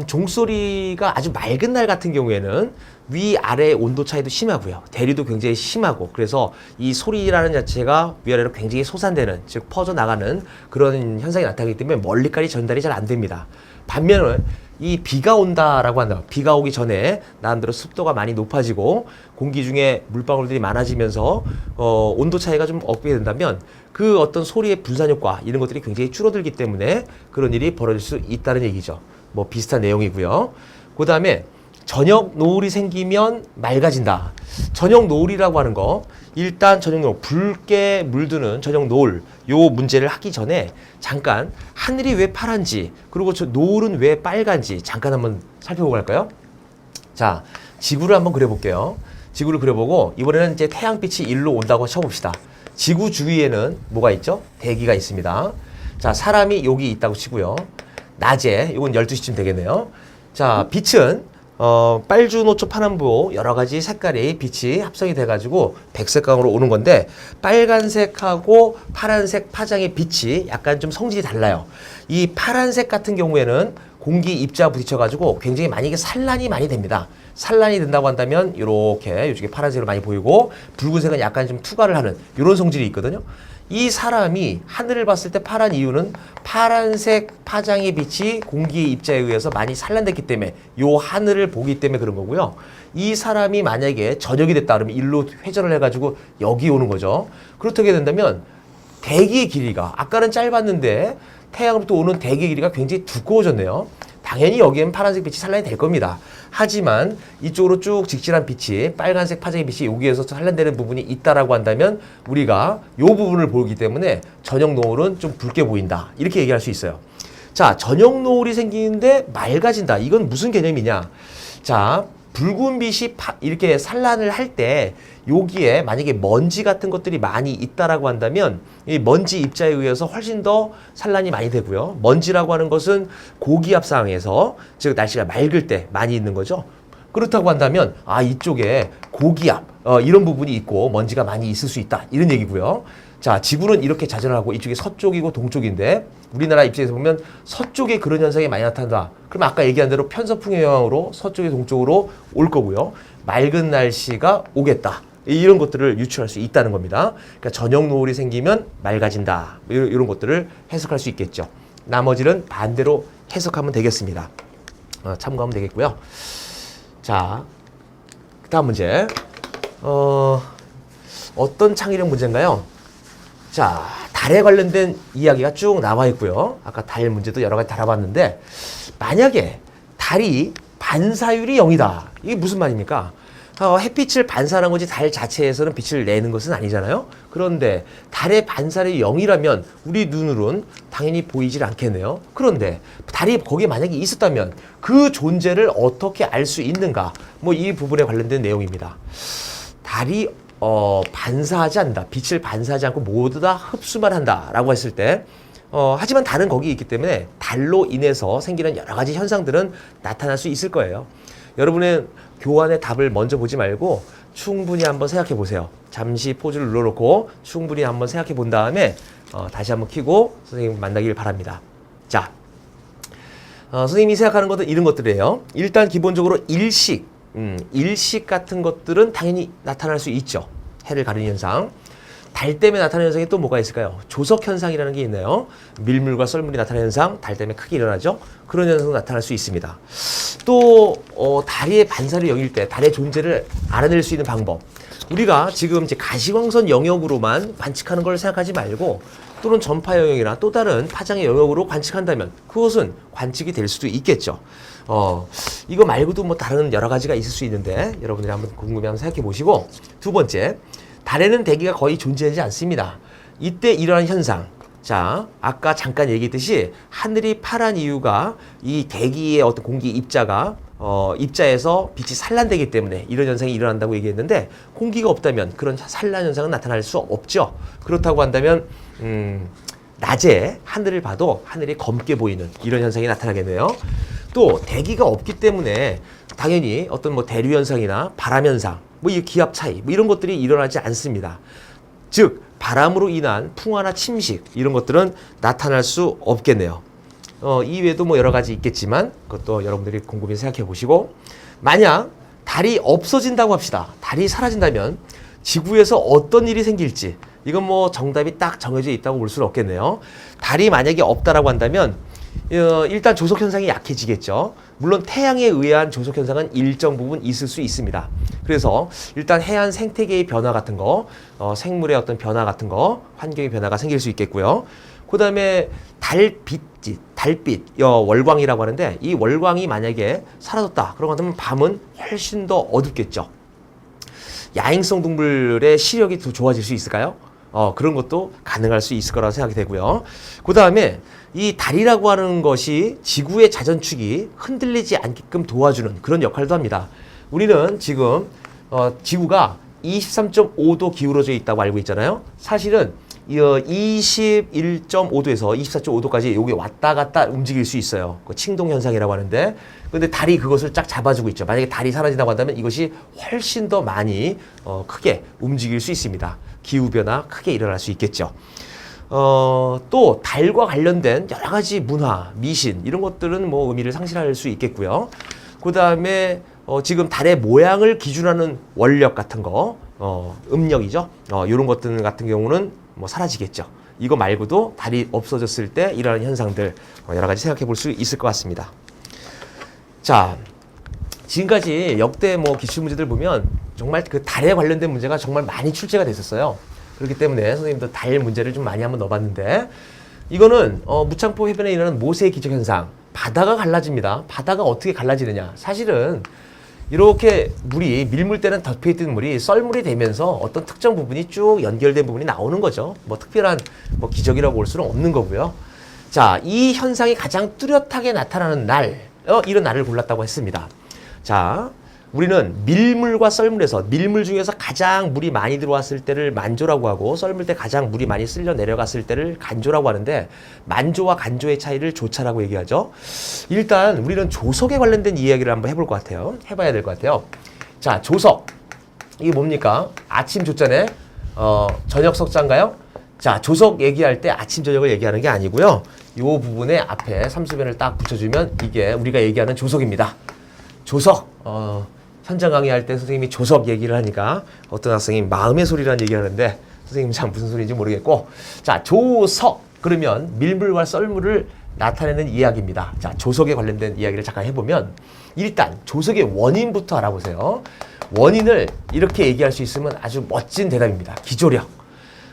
종소리가 아주 맑은 날 같은 경우에는 위아래 온도 차이도 심하고요. 대류도 굉장히 심하고, 그래서 이 소리라는 자체가 위아래로 굉장히 솟아내는, 즉 퍼져나가는 그런 현상이 나타나기 때문에 멀리까지 전달이 잘 안 됩니다. 반면에 이 비가 온다라고 한다. 비가 오기 전에 나름대로 습도가 많이 높아지고 공기 중에 물방울들이 많아지면서 온도 차이가 좀 없게 된다면 그 어떤 소리의 분산 효과 이런 것들이 굉장히 줄어들기 때문에 그런 일이 벌어질 수 있다는 얘기죠. 뭐 비슷한 내용이고요. 그 다음에 저녁 노을이 생기면 맑아진다. 저녁 노을이라고 하는 거, 일단 저녁 노을, 붉게 물드는 저녁 노을, 요 문제를 하기 전에 잠깐 하늘이 왜 파란지, 그리고 저 노을은 왜 빨간지 잠깐 한번 살펴보고 갈까요? 자, 지구를 한번 그려볼게요. 지구를 그려보고 이번에는 이제 태양빛이 일로 온다고 쳐봅시다. 지구 주위에는 뭐가 있죠? 대기가 있습니다. 자, 사람이 여기 있다고 치고요. 낮에, 이건 12시쯤 되겠네요. 자, 빛은 빨주, 노초, 파남보 여러 가지 색깔이 빛이 합성이 돼가지고 백색광으로 오는 건데, 빨간색하고 파란색 파장의 빛이 약간 좀 성질이 달라요. 이 파란색 같은 경우에는 공기 입자와 부딪혀가지고 굉장히 만약에 산란이 많이 됩니다. 산란이 된다고 한다면 이렇게 이쪽에 파란색으로 많이 보이고, 붉은색은 약간 좀 투과를 하는 이런 성질이 있거든요. 이 사람이 하늘을 봤을 때 파란 이유는 파란색 파장의 빛이 공기의 입자에 의해서 많이 산란됐기 때문에, 요 하늘을 보기 때문에 그런 거고요. 이 사람이 만약에 저녁이 됐다 그러면 일로 회전을 해가지고 여기 오는 거죠. 그렇게 된다면 대기의 길이가 아까는 짧았는데 태양으로부터 오는 대기의 길이가 굉장히 두꺼워졌네요. 당연히 여기엔 파란색 빛이 산란이 될 겁니다. 하지만 이쪽으로 쭉 직진한 빛이, 빨간색 파장의 빛이 여기에서 산란되는 부분이 있다라고 한다면 우리가 이 부분을 보기 때문에 저녁 노을은 좀 붉게 보인다, 이렇게 얘기할 수 있어요. 자, 저녁 노을이 생기는데 맑아진다. 이건 무슨 개념이냐? 자, 붉은 빛이 이렇게 산란을 할 때 여기에 만약에 먼지 같은 것들이 많이 있다라고 한다면 이 먼지 입자에 의해서 훨씬 더 산란이 많이 되고요. 먼지라고 하는 것은 고기압 상황에서, 즉 날씨가 맑을 때 많이 있는 거죠. 그렇다고 한다면 이쪽에 고기압 이런 부분이 있고 먼지가 많이 있을 수 있다, 이런 얘기고요. 자, 지구는 이렇게 자전을 하고 이쪽이 서쪽이고 동쪽인데, 우리나라 입장에서 보면 서쪽에 그런 현상이 많이 나타난다. 그럼 아까 얘기한 대로 편서풍의 영향으로 서쪽에 동쪽으로 올 거고요. 맑은 날씨가 오겠다, 이런 것들을 유추할 수 있다는 겁니다. 그러니까 저녁 노을이 생기면 맑아진다, 이런 것들을 해석할 수 있겠죠. 나머지는 반대로 해석하면 되겠습니다. 참고하면 되겠고요. 자, 다음 문제. 어떤 창의력 문제인가요? 자, 달에 관련된 이야기가 쭉 나와 있고요. 아까 달 문제도 여러 가지 다뤄봤는데, 만약에 달이 반사율이 0이다. 이게 무슨 말입니까? 햇빛을 반사하는 거지 달 자체에서는 빛을 내는 것은 아니잖아요. 그런데 달의 반사율이 0이라면 우리 눈으로는 당연히 보이질 않겠네요. 그런데 달이 거기에 만약에 있었다면 그 존재를 어떻게 알 수 있는가? 뭐 이 부분에 관련된 내용입니다. 달이 반사하지 않는다. 빛을 반사하지 않고 모두 다 흡수만 한다라고 했을 때 하지만 달은 거기 있기 때문에 달로 인해서 생기는 여러 가지 현상들은 나타날 수 있을 거예요. 여러분의 교환의 답을 먼저 보지 말고 충분히 한번 생각해 보세요. 잠시 포즈를 눌러놓고 충분히 한번 생각해 본 다음에 다시 한번 켜고 선생님 만나길 바랍니다. 자, 선생님이 생각하는 것은 이런 것들이에요. 일단 기본적으로 일식 같은 것들은 당연히 나타날 수 있죠. 해를 가리는 현상. 달 때문에 나타나는 현상이 또 뭐가 있을까요? 조석 현상이라는 게 있네요. 밀물과 썰물이 나타나는 현상, 달 때문에 크게 일어나죠. 그런 현상도 나타날 수 있습니다. 또 달의 반사를 여길 때 달의 존재를 알아낼 수 있는 방법. 우리가 지금 이제 가시광선 영역으로만 관측하는 걸 생각하지 말고 또는 전파 영역이나 또 다른 파장의 영역으로 관측한다면 그것은 관측이 될 수도 있겠죠. 이거 말고도 뭐 다른 여러 가지가 있을 수 있는데 여러분들이 한번 궁금해하면 생각해 보시고, 두 번째, 달에는 대기가 거의 존재하지 않습니다. 이때 일어나는 현상. 자, 아까 잠깐 얘기했듯이 하늘이 파란 이유가 이 대기의 어떤 공기 입자가 입자에서 빛이 산란되기 때문에 이런 현상이 일어난다고 얘기했는데, 공기가 없다면 그런 산란 현상은 나타날 수 없죠. 그렇다고 한다면 낮에 하늘을 봐도 하늘이 검게 보이는 이런 현상이 나타나겠네요. 또 대기가 없기 때문에 당연히 어떤 뭐 대류 현상이나 바람 현상, 뭐 이 기압 차이, 뭐 이런 것들이 일어나지 않습니다. 즉 바람으로 인한 풍화나 침식 이런 것들은 나타날 수 없겠네요. 이외에도 뭐 여러 가지 있겠지만 그것도 여러분들이 곰곰이 생각해 보시고, 만약 달이 없어진다고 합시다. 달이 사라진다면 지구에서 어떤 일이 생길지, 이건 뭐 정답이 딱 정해져 있다고 볼 수는 없겠네요. 달이 만약에 없다라고 한다면 일단 조석 현상이 약해지겠죠. 물론 태양에 의한 조석 현상은 일정 부분 있을 수 있습니다. 그래서 일단 해안 생태계의 변화 같은 거, 생물의 어떤 변화 같은 거, 환경의 변화가 생길 수 있겠고요. 그 다음에 달빛, 월광이라고 하는데, 이 월광이 만약에 사라졌다 그러고 하면 밤은 훨씬 더 어둡겠죠. 야행성 동물의 시력이 더 좋아질 수 있을까요? 그런 것도 가능할 수 있을 거라고 생각이 되고요. 그 다음에 이 달이라고 하는 것이 지구의 자전축이 흔들리지 않게끔 도와주는 그런 역할도 합니다. 우리는 지금 지구가 23.5도 기울어져 있다고 알고 있잖아요. 사실은 21.5도에서 24.5도까지 여기 왔다 갔다 움직일 수 있어요. 그 칭동 현상이라고 하는데, 근데 달이 그것을 쫙 잡아주고 있죠. 만약에 달이 사라진다고 한다면 이것이 훨씬 더 많이 크게 움직일 수 있습니다. 기후변화 크게 일어날 수 있겠죠. 또 달과 관련된 여러 가지 문화, 미신 이런 것들은 뭐 의미를 상실할 수 있겠고요. 그 다음에 지금 달의 모양을 기준하는 원력 같은 거, 음력이죠. 이런 것들 같은 경우는 뭐 사라지겠죠. 이거 말고도 달이 없어졌을 때 일어나는 현상들 여러 가지 생각해 볼 수 있을 것 같습니다. 자, 지금까지 역대 뭐 기출문제들 보면 정말 그 달에 관련된 문제가 정말 많이 출제가 됐었어요. 그렇기 때문에 선생님도 달 문제를 좀 많이 한번 넣어봤는데, 이거는 무창포 해변에 일어나는 모세 기적 현상. 바다가 갈라집니다. 바다가 어떻게 갈라지느냐? 사실은 이렇게 물이, 밀물 때는 덮여있던 물이 썰물이 되면서 어떤 특정 부분이 쭉 연결된 부분이 나오는 거죠. 뭐 특별한 뭐 기적이라고 볼 수는 없는 거고요. 자, 이 현상이 가장 뚜렷하게 나타나는 날, 이런 날을 골랐다고 했습니다. 자, 우리는 밀물과 썰물에서, 밀물 중에서 가장 물이 많이 들어왔을 때를 만조라고 하고, 썰물 때 가장 물이 많이 쓸려 내려갔을 때를 간조라고 하는데, 만조와 간조의 차이를 조차라고 얘기하죠. 일단 우리는 조석에 관련된 이야기를 한번 해볼 것 같아요. 해봐야 될 것 같아요. 자, 조석. 이게 뭡니까? 아침 조자네, 저녁 석자인가요? 자, 조석 얘기할 때 아침 저녁을 얘기하는 게 아니고요. 이 부분에 앞에 삼수변을 딱 붙여주면 이게 우리가 얘기하는 조석입니다. 조석. 현장 강의할 때 선생님이 조석 얘기를 하니까 어떤 학생이 마음의 소리라는 얘기를 하는데 선생님 참 무슨 소리인지 모르겠고, 자, 조석 그러면 밀물과 썰물을 나타내는 이야기입니다. 자, 조석에 관련된 이야기를 잠깐 해보면, 일단 조석의 원인부터 알아보세요. 원인을 이렇게 얘기할 수 있으면 아주 멋진 대답입니다. 기조력.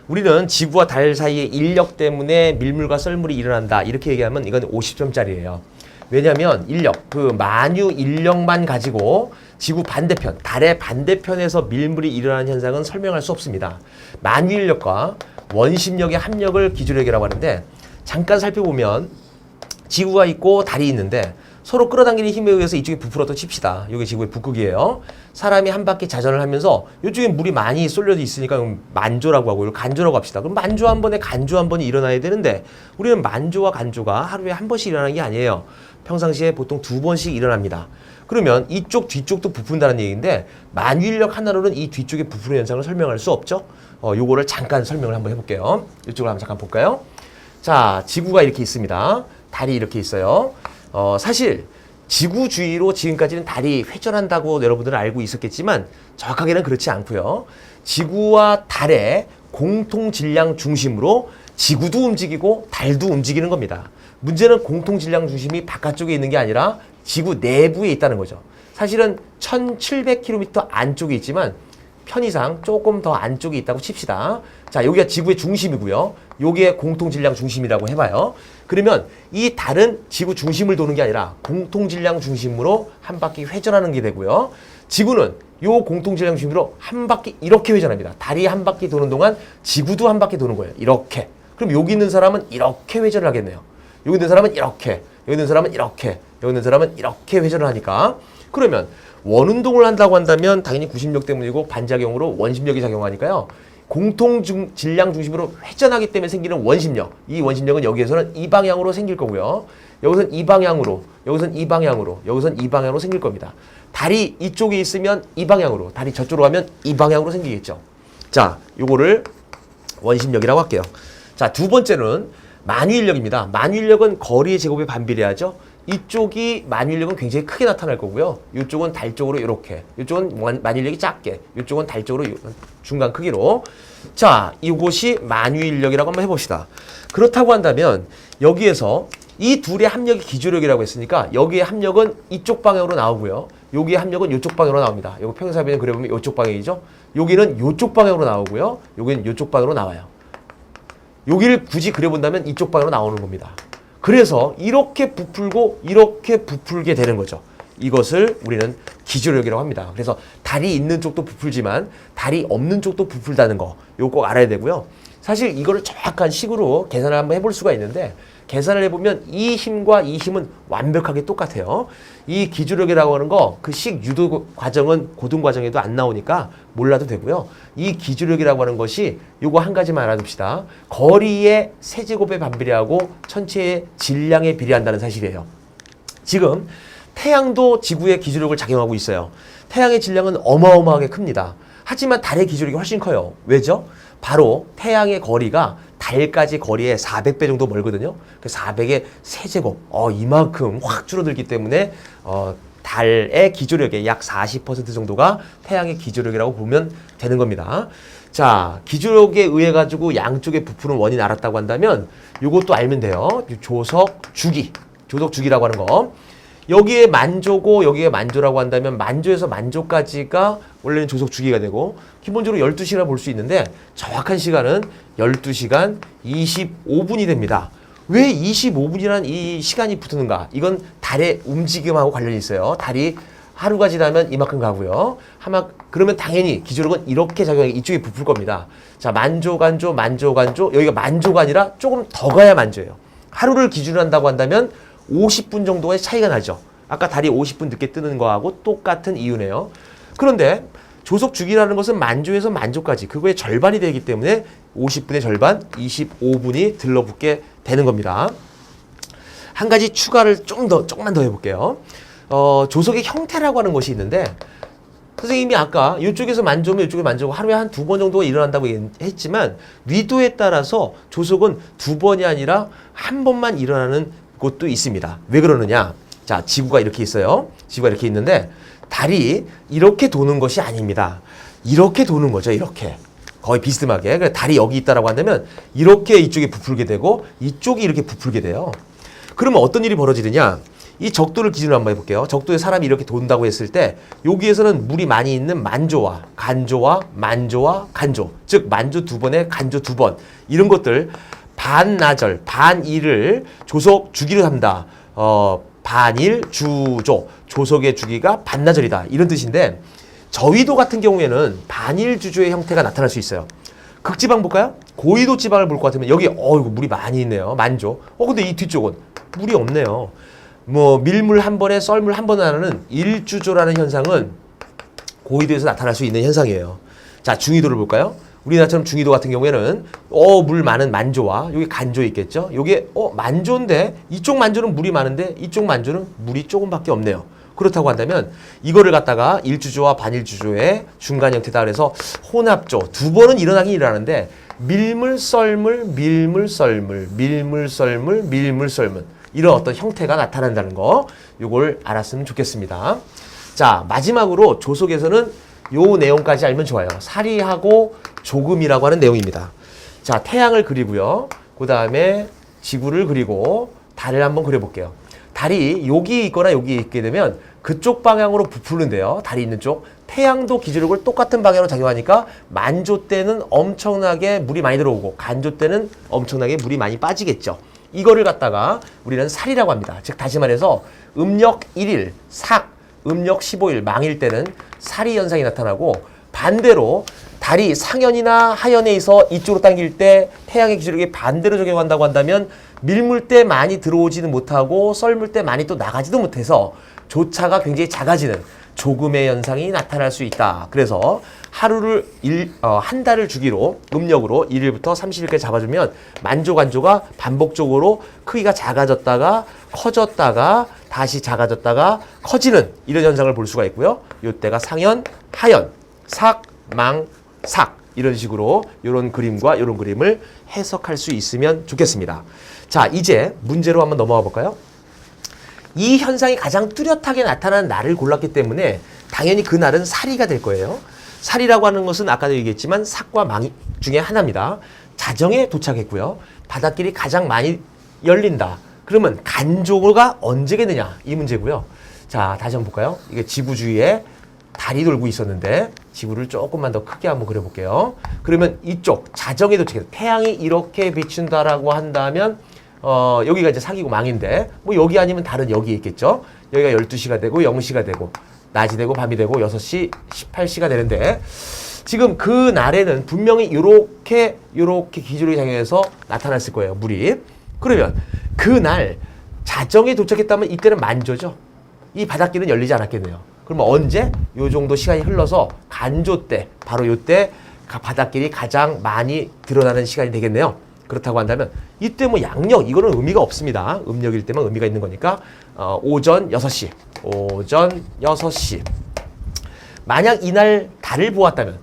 우리는 지구와 달 사이의 인력 때문에 밀물과 썰물이 일어난다 이렇게 얘기하면 이건 50점짜리예요. 왜냐하면 인력, 그 만유 인력만 가지고 지구 반대편, 달의 반대편에서 밀물이 일어나는 현상은 설명할 수 없습니다. 만유 인력과 원심력의 합력을 기조력이라고 하는데, 잠깐 살펴보면 지구가 있고 달이 있는데 서로 끌어당기는 힘에 의해서 이쪽이 부풀었다 칩시다. 이게 지구의 북극이에요. 사람이 한 바퀴 자전을 하면서 이쪽에 물이 많이 쏠려져 있으니까 만조라고 하고 이걸 간조라고 합시다. 그럼 만조 한 번에 간조 한 번이 일어나야 되는데 우리는 만조와 간조가 하루에 한 번씩 일어나는 게 아니에요. 평상시에 보통 2번씩 일어납니다. 그러면 이쪽 뒤쪽도 부푼다는 얘기인데 만유인력 하나로는 이 뒤쪽에 부푸는 현상을 설명할 수 없죠. 요거를 잠깐 설명을 한번 해볼게요. 이쪽으로 한번 잠깐 볼까요? 자, 지구가 이렇게 있습니다. 달이 이렇게 있어요. 사실 지구 주위로 지금까지는 달이 회전한다고 여러분들은 알고 있었겠지만 정확하게는 그렇지 않고요. 지구와 달의 공통 질량 중심으로 지구도 움직이고 달도 움직이는 겁니다. 문제는 공통 질량 중심이 바깥쪽에 있는 게 아니라 지구 내부에 있다는 거죠. 사실은 1700km 안쪽에 있지만 편의상 조금 더 안쪽에 있다고 칩시다. 자, 여기가 지구의 중심이고요. 여기에 공통 질량 중심이라고 해봐요. 그러면 이 달은 지구 중심을 도는 게 아니라 공통 질량 중심으로 한 바퀴 회전하는 게 되고요. 지구는 요 공통 질량 중심으로 한 바퀴 이렇게 회전합니다. 달이 한 바퀴 도는 동안 지구도 한 바퀴 도는 거예요. 이렇게. 그럼 여기 있는 사람은 이렇게 회전을 하겠네요. 여기 있는 사람은 이렇게, 여기 있는 사람은 이렇게, 여기 있는 사람은 이렇게 회전을 하니까 그러면 원운동을 한다고 한다면 당연히 구심력 때문이고 반작용으로 원심력이 작용하니까요. 공통 질량 중심으로 회전하기 때문에 생기는 원심력. 이 원심력은 여기에서는 이 방향으로 생길 거고요. 여기서는 이 방향으로, 여기서는 이 방향으로, 여기서는 이 방향으로 생길 겁니다. 달이 이쪽에 있으면 이 방향으로, 달이 저쪽으로 가면 이 방향으로 생기겠죠. 자, 요거를 원심력이라고 할게요. 자, 두 번째는 만유인력입니다. 만유인력은 거리의 제곱에 반비례하죠. 이쪽이 만유인력은 굉장히 크게 나타날 거고요. 이쪽은 달 쪽으로 이렇게, 이쪽은 만유인력이 작게, 이쪽은 달 쪽으로 중간 크기로. 자, 이곳이 만유인력이라고 한번 해봅시다. 그렇다고 한다면 여기에서 이 둘의 합력이 기조력이라고 했으니까 여기의 합력은 이쪽 방향으로 나오고요. 여기의 합력은 이쪽 방향으로 나옵니다. 여기 평행사변을 그려보면 이쪽 방향이죠. 여기는 이쪽 방향으로 나오고요. 여기는 이쪽 방향으로 나와요. 여기를 굳이 그려본다면 이쪽 방향으로 나오는 겁니다. 그래서 이렇게 부풀고 이렇게 부풀게 되는 거죠. 이것을 우리는 기조력이라고 합니다. 그래서 달이 있는 쪽도 부풀지만 달이 없는 쪽도 부풀다는 거 이거 꼭 알아야 되고요. 사실 이거를 정확한 식으로 계산을 한번 해볼 수가 있는데 계산을 해보면 이 힘과 이 힘은 완벽하게 똑같아요. 이 기조력이라고 하는 거 그 식 유도 과정은 고등 과정에도 안 나오니까 몰라도 되고요. 이 기조력이라고 하는 것이 요거 한 가지만 알아둡시다. 거리의 세제곱에 반비례하고 천체의 질량에 비례한다는 사실이에요. 지금 태양도 지구의 기조력을 작용하고 있어요. 태양의 질량은 어마어마하게 큽니다. 하지만 달의 기조력이 훨씬 커요. 왜죠? 바로 태양의 거리가 달까지 거리의 400배 정도 멀거든요. 그 400의 세제곱, 이만큼 확 줄어들기 때문에 달의 기조력의 약 40% 정도가 태양의 기조력이라고 보면 되는 겁니다. 자, 기조력에 의해 가지고 양쪽에 부푸는 원인을 알았다고 한다면 이것도 알면 돼요. 조석 주기라고 하는 거. 여기에 만조고 여기에 만조라고 한다면 만조에서 만조까지가 원래는 조석 주기가 되고 기본적으로 12시간을 볼 수 있는데 정확한 시간은 12시간 25분이 됩니다. 왜 25분이라는 이 시간이 붙는가? 이건 달의 움직임하고 관련이 있어요. 달이 하루가 지나면 이만큼 가고요. 그러면 당연히 기조력은 이렇게 작용해 이쪽에 부풀 겁니다. 자, 만조간조, 여기가 만조가 아니라 조금 더 가야 만조예요. 하루를 기준으로 한다고 한다면 50분 정도의 차이가 나죠. 아까 달이 50분 늦게 뜨는 거하고 똑같은 이유네요. 그런데 조석 주기라는 것은 만조에서 만조까지 그거의 절반이 되기 때문에 50분의 절반, 25분이 들러붙게 되는 겁니다. 한 가지 추가를 조금만 더 해볼게요. 조석의 형태라고 하는 것이 있는데 선생님이 아까 이쪽에서 만조면 이쪽에 만조고 하루에 한 2번 정도가 일어난다고 했지만 위도에 따라서 조석은 2번이 아니라 한 번만 일어나는 곳도 있습니다. 왜 그러느냐? 자, 지구가 이렇게 있어요. 지구가 이렇게 있는데 달이 이렇게 도는 것이 아닙니다. 이렇게 도는 거죠. 이렇게. 거의 비스듬하게. 그래서 달이 여기 있다라고 한다면 이렇게 이쪽에 부풀게 되고 이쪽이 이렇게 부풀게 돼요. 그러면 어떤 일이 벌어지느냐? 이 적도를 기준으로 한번 해볼게요. 적도에 사람이 이렇게 돈다고 했을 때 여기에서는 물이 많이 있는 만조와 간조와 만조와 간조, 즉 만조 2번에 간조 2번 이런 것들 반나절, 반일을 조석 주기로 한다. 반일 주조, 조석의 주기가 반나절이다. 이런 뜻인데 저위도 같은 경우에는 반일 주조의 형태가 나타날 수 있어요. 극지방 볼까요? 고위도 지방을 볼 것 같으면 여기 이거 물이 많이 있네요. 만조. 근데 이 뒤쪽은 물이 없네요. 뭐 밀물 한 번에 썰물 한 번에 나는 일주조라는 현상은 고위도에서 나타날 수 있는 현상이에요. 자, 중위도를 볼까요? 우리나라처럼 중위도 같은 경우에는 물 많은 만조와 여기 간조 있겠죠? 요게 만조인데 이쪽 만조는 물이 많은데 이쪽 만조는 물이 조금밖에 없네요. 그렇다고 한다면 이거를 갖다가 일주조와 반일주조의 중간 형태다 그래서 혼합조 두 번은 일어나긴 일어나는데 밀물 썰물 밀물 썰물 밀물 썰물 밀물 썰물 이런 어떤 형태가 나타난다는 거 요걸 알았으면 좋겠습니다. 자, 마지막으로 조속에서는 요 내용까지 알면 좋아요. 사리하고 조금이라고 하는 내용입니다. 자, 태양을 그리고요. 그 다음에 지구를 그리고 달을 한번 그려볼게요. 달이 여기 있거나 여기 있게 되면 그쪽 방향으로 부푸는데요. 달이 있는 쪽. 태양도 기지력을 똑같은 방향으로 작용하니까 만조 때는 엄청나게 물이 많이 들어오고 간조 때는 엄청나게 물이 많이 빠지겠죠. 이거를 갖다가 우리는 살이라고 합니다. 즉 다시 말해서 음력 1일, 삭, 음력 15일, 망일 때는 살이 현상이 나타나고 반대로 달이 상현이나 하현에 있어 이쪽으로 당길 때 태양의 기지력이 반대로 적용한다고 한다면 밀물 때 많이 들어오지는 못하고 썰물 때 많이 또 나가지도 못해서 조차가 굉장히 작아지는 조금의 현상이 나타날 수 있다. 그래서 하루를 한 달을 주기로 음력으로 1일부터 30일까지 잡아주면 만조간조가 반복적으로 크기가 작아졌다가 커졌다가 다시 작아졌다가 커지는 이런 현상을 볼 수가 있고요. 이때가 상현, 하현, 삭, 망, 삭 이런 식으로 이런 그림과 이런 그림을 해석할 수 있으면 좋겠습니다. 자, 이제 문제로 한번 넘어가 볼까요? 이 현상이 가장 뚜렷하게 나타나는 날을 골랐기 때문에 당연히 그 날은 사리가 될 거예요. 사리라고 하는 것은 아까도 얘기했지만 삭과 망 중에 하나입니다. 자정에 도착했고요. 바닷길이 가장 많이 열린다. 그러면 간조가 언제겠느냐 이 문제고요. 자, 다시 한번 볼까요? 이게 지구 주위에 달이 돌고 있었는데 지구를 조금만 더 크게 한번 그려볼게요. 그러면 이쪽 자정에 도착해서 태양이 이렇게 비춘다라고 한다면 여기가 이제 사기고 망인데 뭐 여기 아니면 다른 여기 있겠죠. 여기가 12시가 되고 0시가 되고 낮이 되고 밤이 되고 6시 18시가 되는데 지금 그 날에는 분명히 요렇게 기준으로 작용해서 나타났을 거예요. 물이. 그러면 그 날 자정에 도착했다면 이때는 만조죠. 이 바닷길은 열리지 않았겠네요. 그러면 언제? 요 정도 시간이 흘러서 간조 때 바로 요때 바닷길이 가장 많이 드러나는 시간이 되겠네요. 그렇다고 한다면 이때 뭐 양력 이거는 의미가 없습니다. 음력일 때만 의미가 있는 거니까 오전 6시 오전 6시 만약 이날 달을 보았다면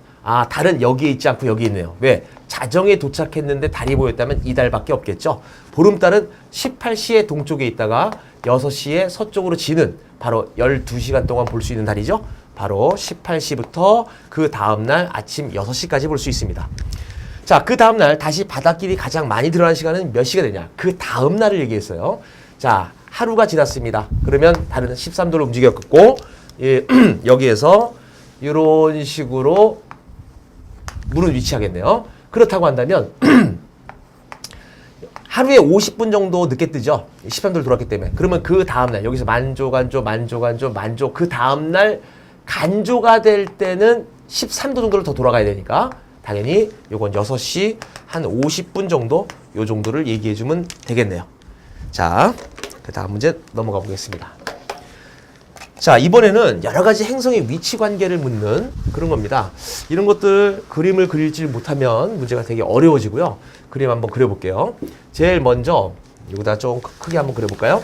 달은 여기에 있지 않고 여기 있네요. 왜? 자정에 도착했는데 달이 보였다면 이 달밖에 없겠죠. 보름달은 18시에 동쪽에 있다가 6시에 서쪽으로 지는 바로 12시간 동안 볼 수 있는 달이죠. 바로 18시부터 그 다음날 아침 6시까지 볼 수 있습니다. 자, 그 다음날 다시 바닷길이 가장 많이 드러나는 시간은 몇 시가 되냐? 그 다음날을 얘기했어요. 자, 하루가 지났습니다. 그러면 달은 13도로 움직였고 여기에서 이런 식으로 물은 위치하겠네요. 그렇다고 한다면 하루에 50분 정도 늦게 뜨죠. 13도를 돌았기 때문에. 그러면 그 다음날 여기서 만조 그 다음날 간조가 될 때는 13도 정도를 더 돌아가야 되니까 당연히 요건 6시 한 50분 정도 요 정도를 얘기해 주면 되겠네요. 자, 그 다음 문제 넘어가 보겠습니다. 자, 이번에는 여러 가지 행성의 위치 관계를 묻는 그런 겁니다. 이런 것들 그림을 그리지 못하면 문제가 되게 어려워지고요. 그림 한번 그려볼게요. 제일 먼저 여기다 좀 크게 한번 그려볼까요?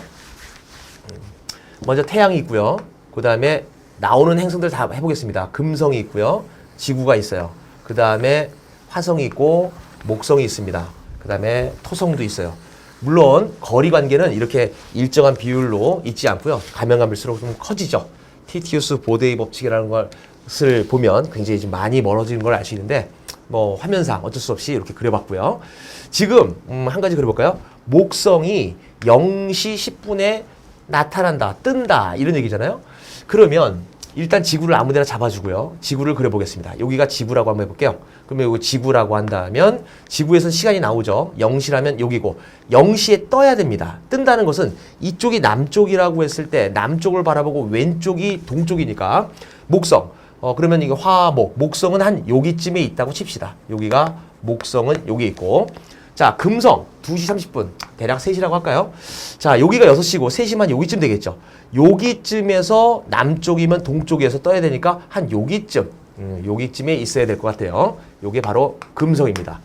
먼저 태양이 있고요. 그 다음에 나오는 행성들 다 해보겠습니다. 금성이 있고요. 지구가 있어요. 그 다음에 화성이 있고 목성이 있습니다. 그 다음에 토성도 있어요. 물론 거리 관계는 이렇게 일정한 비율로 있지 않고요. 가면 가면일수록 좀 커지죠. 티티우스 보데이 법칙이라는 것을 보면 굉장히 좀 많이 멀어지는 걸 알 수 있는데 뭐 화면상 어쩔 수 없이 이렇게 그려봤고요. 지금 한 가지 그려볼까요? 목성이 0시 10분에 나타난다, 뜬다 이런 얘기잖아요. 그러면 일단 지구를 아무데나 잡아주고요. 지구를 그려보겠습니다. 여기가 지구라고 한번 해볼게요. 그러면 여기 지구라고 한다면 지구에선 시간이 나오죠. 0시라면 여기고 0시에 떠야 됩니다. 뜬다는 것은 이쪽이 남쪽이라고 했을 때 남쪽을 바라보고 왼쪽이 동쪽이니까 목성. 그러면 이게 화목. 목성은 한 여기쯤에 있다고 칩시다. 여기가 목성은 여기 있고 자, 금성 2시 30분. 대략 3시라고 할까요? 자, 여기가 6시고 3시만 여기쯤 되겠죠. 여기쯤에서 남쪽이면 동쪽에서 떠야 되니까 한 여기쯤, 여기쯤에 있어야 될 것 같아요. 요게 바로 금성입니다.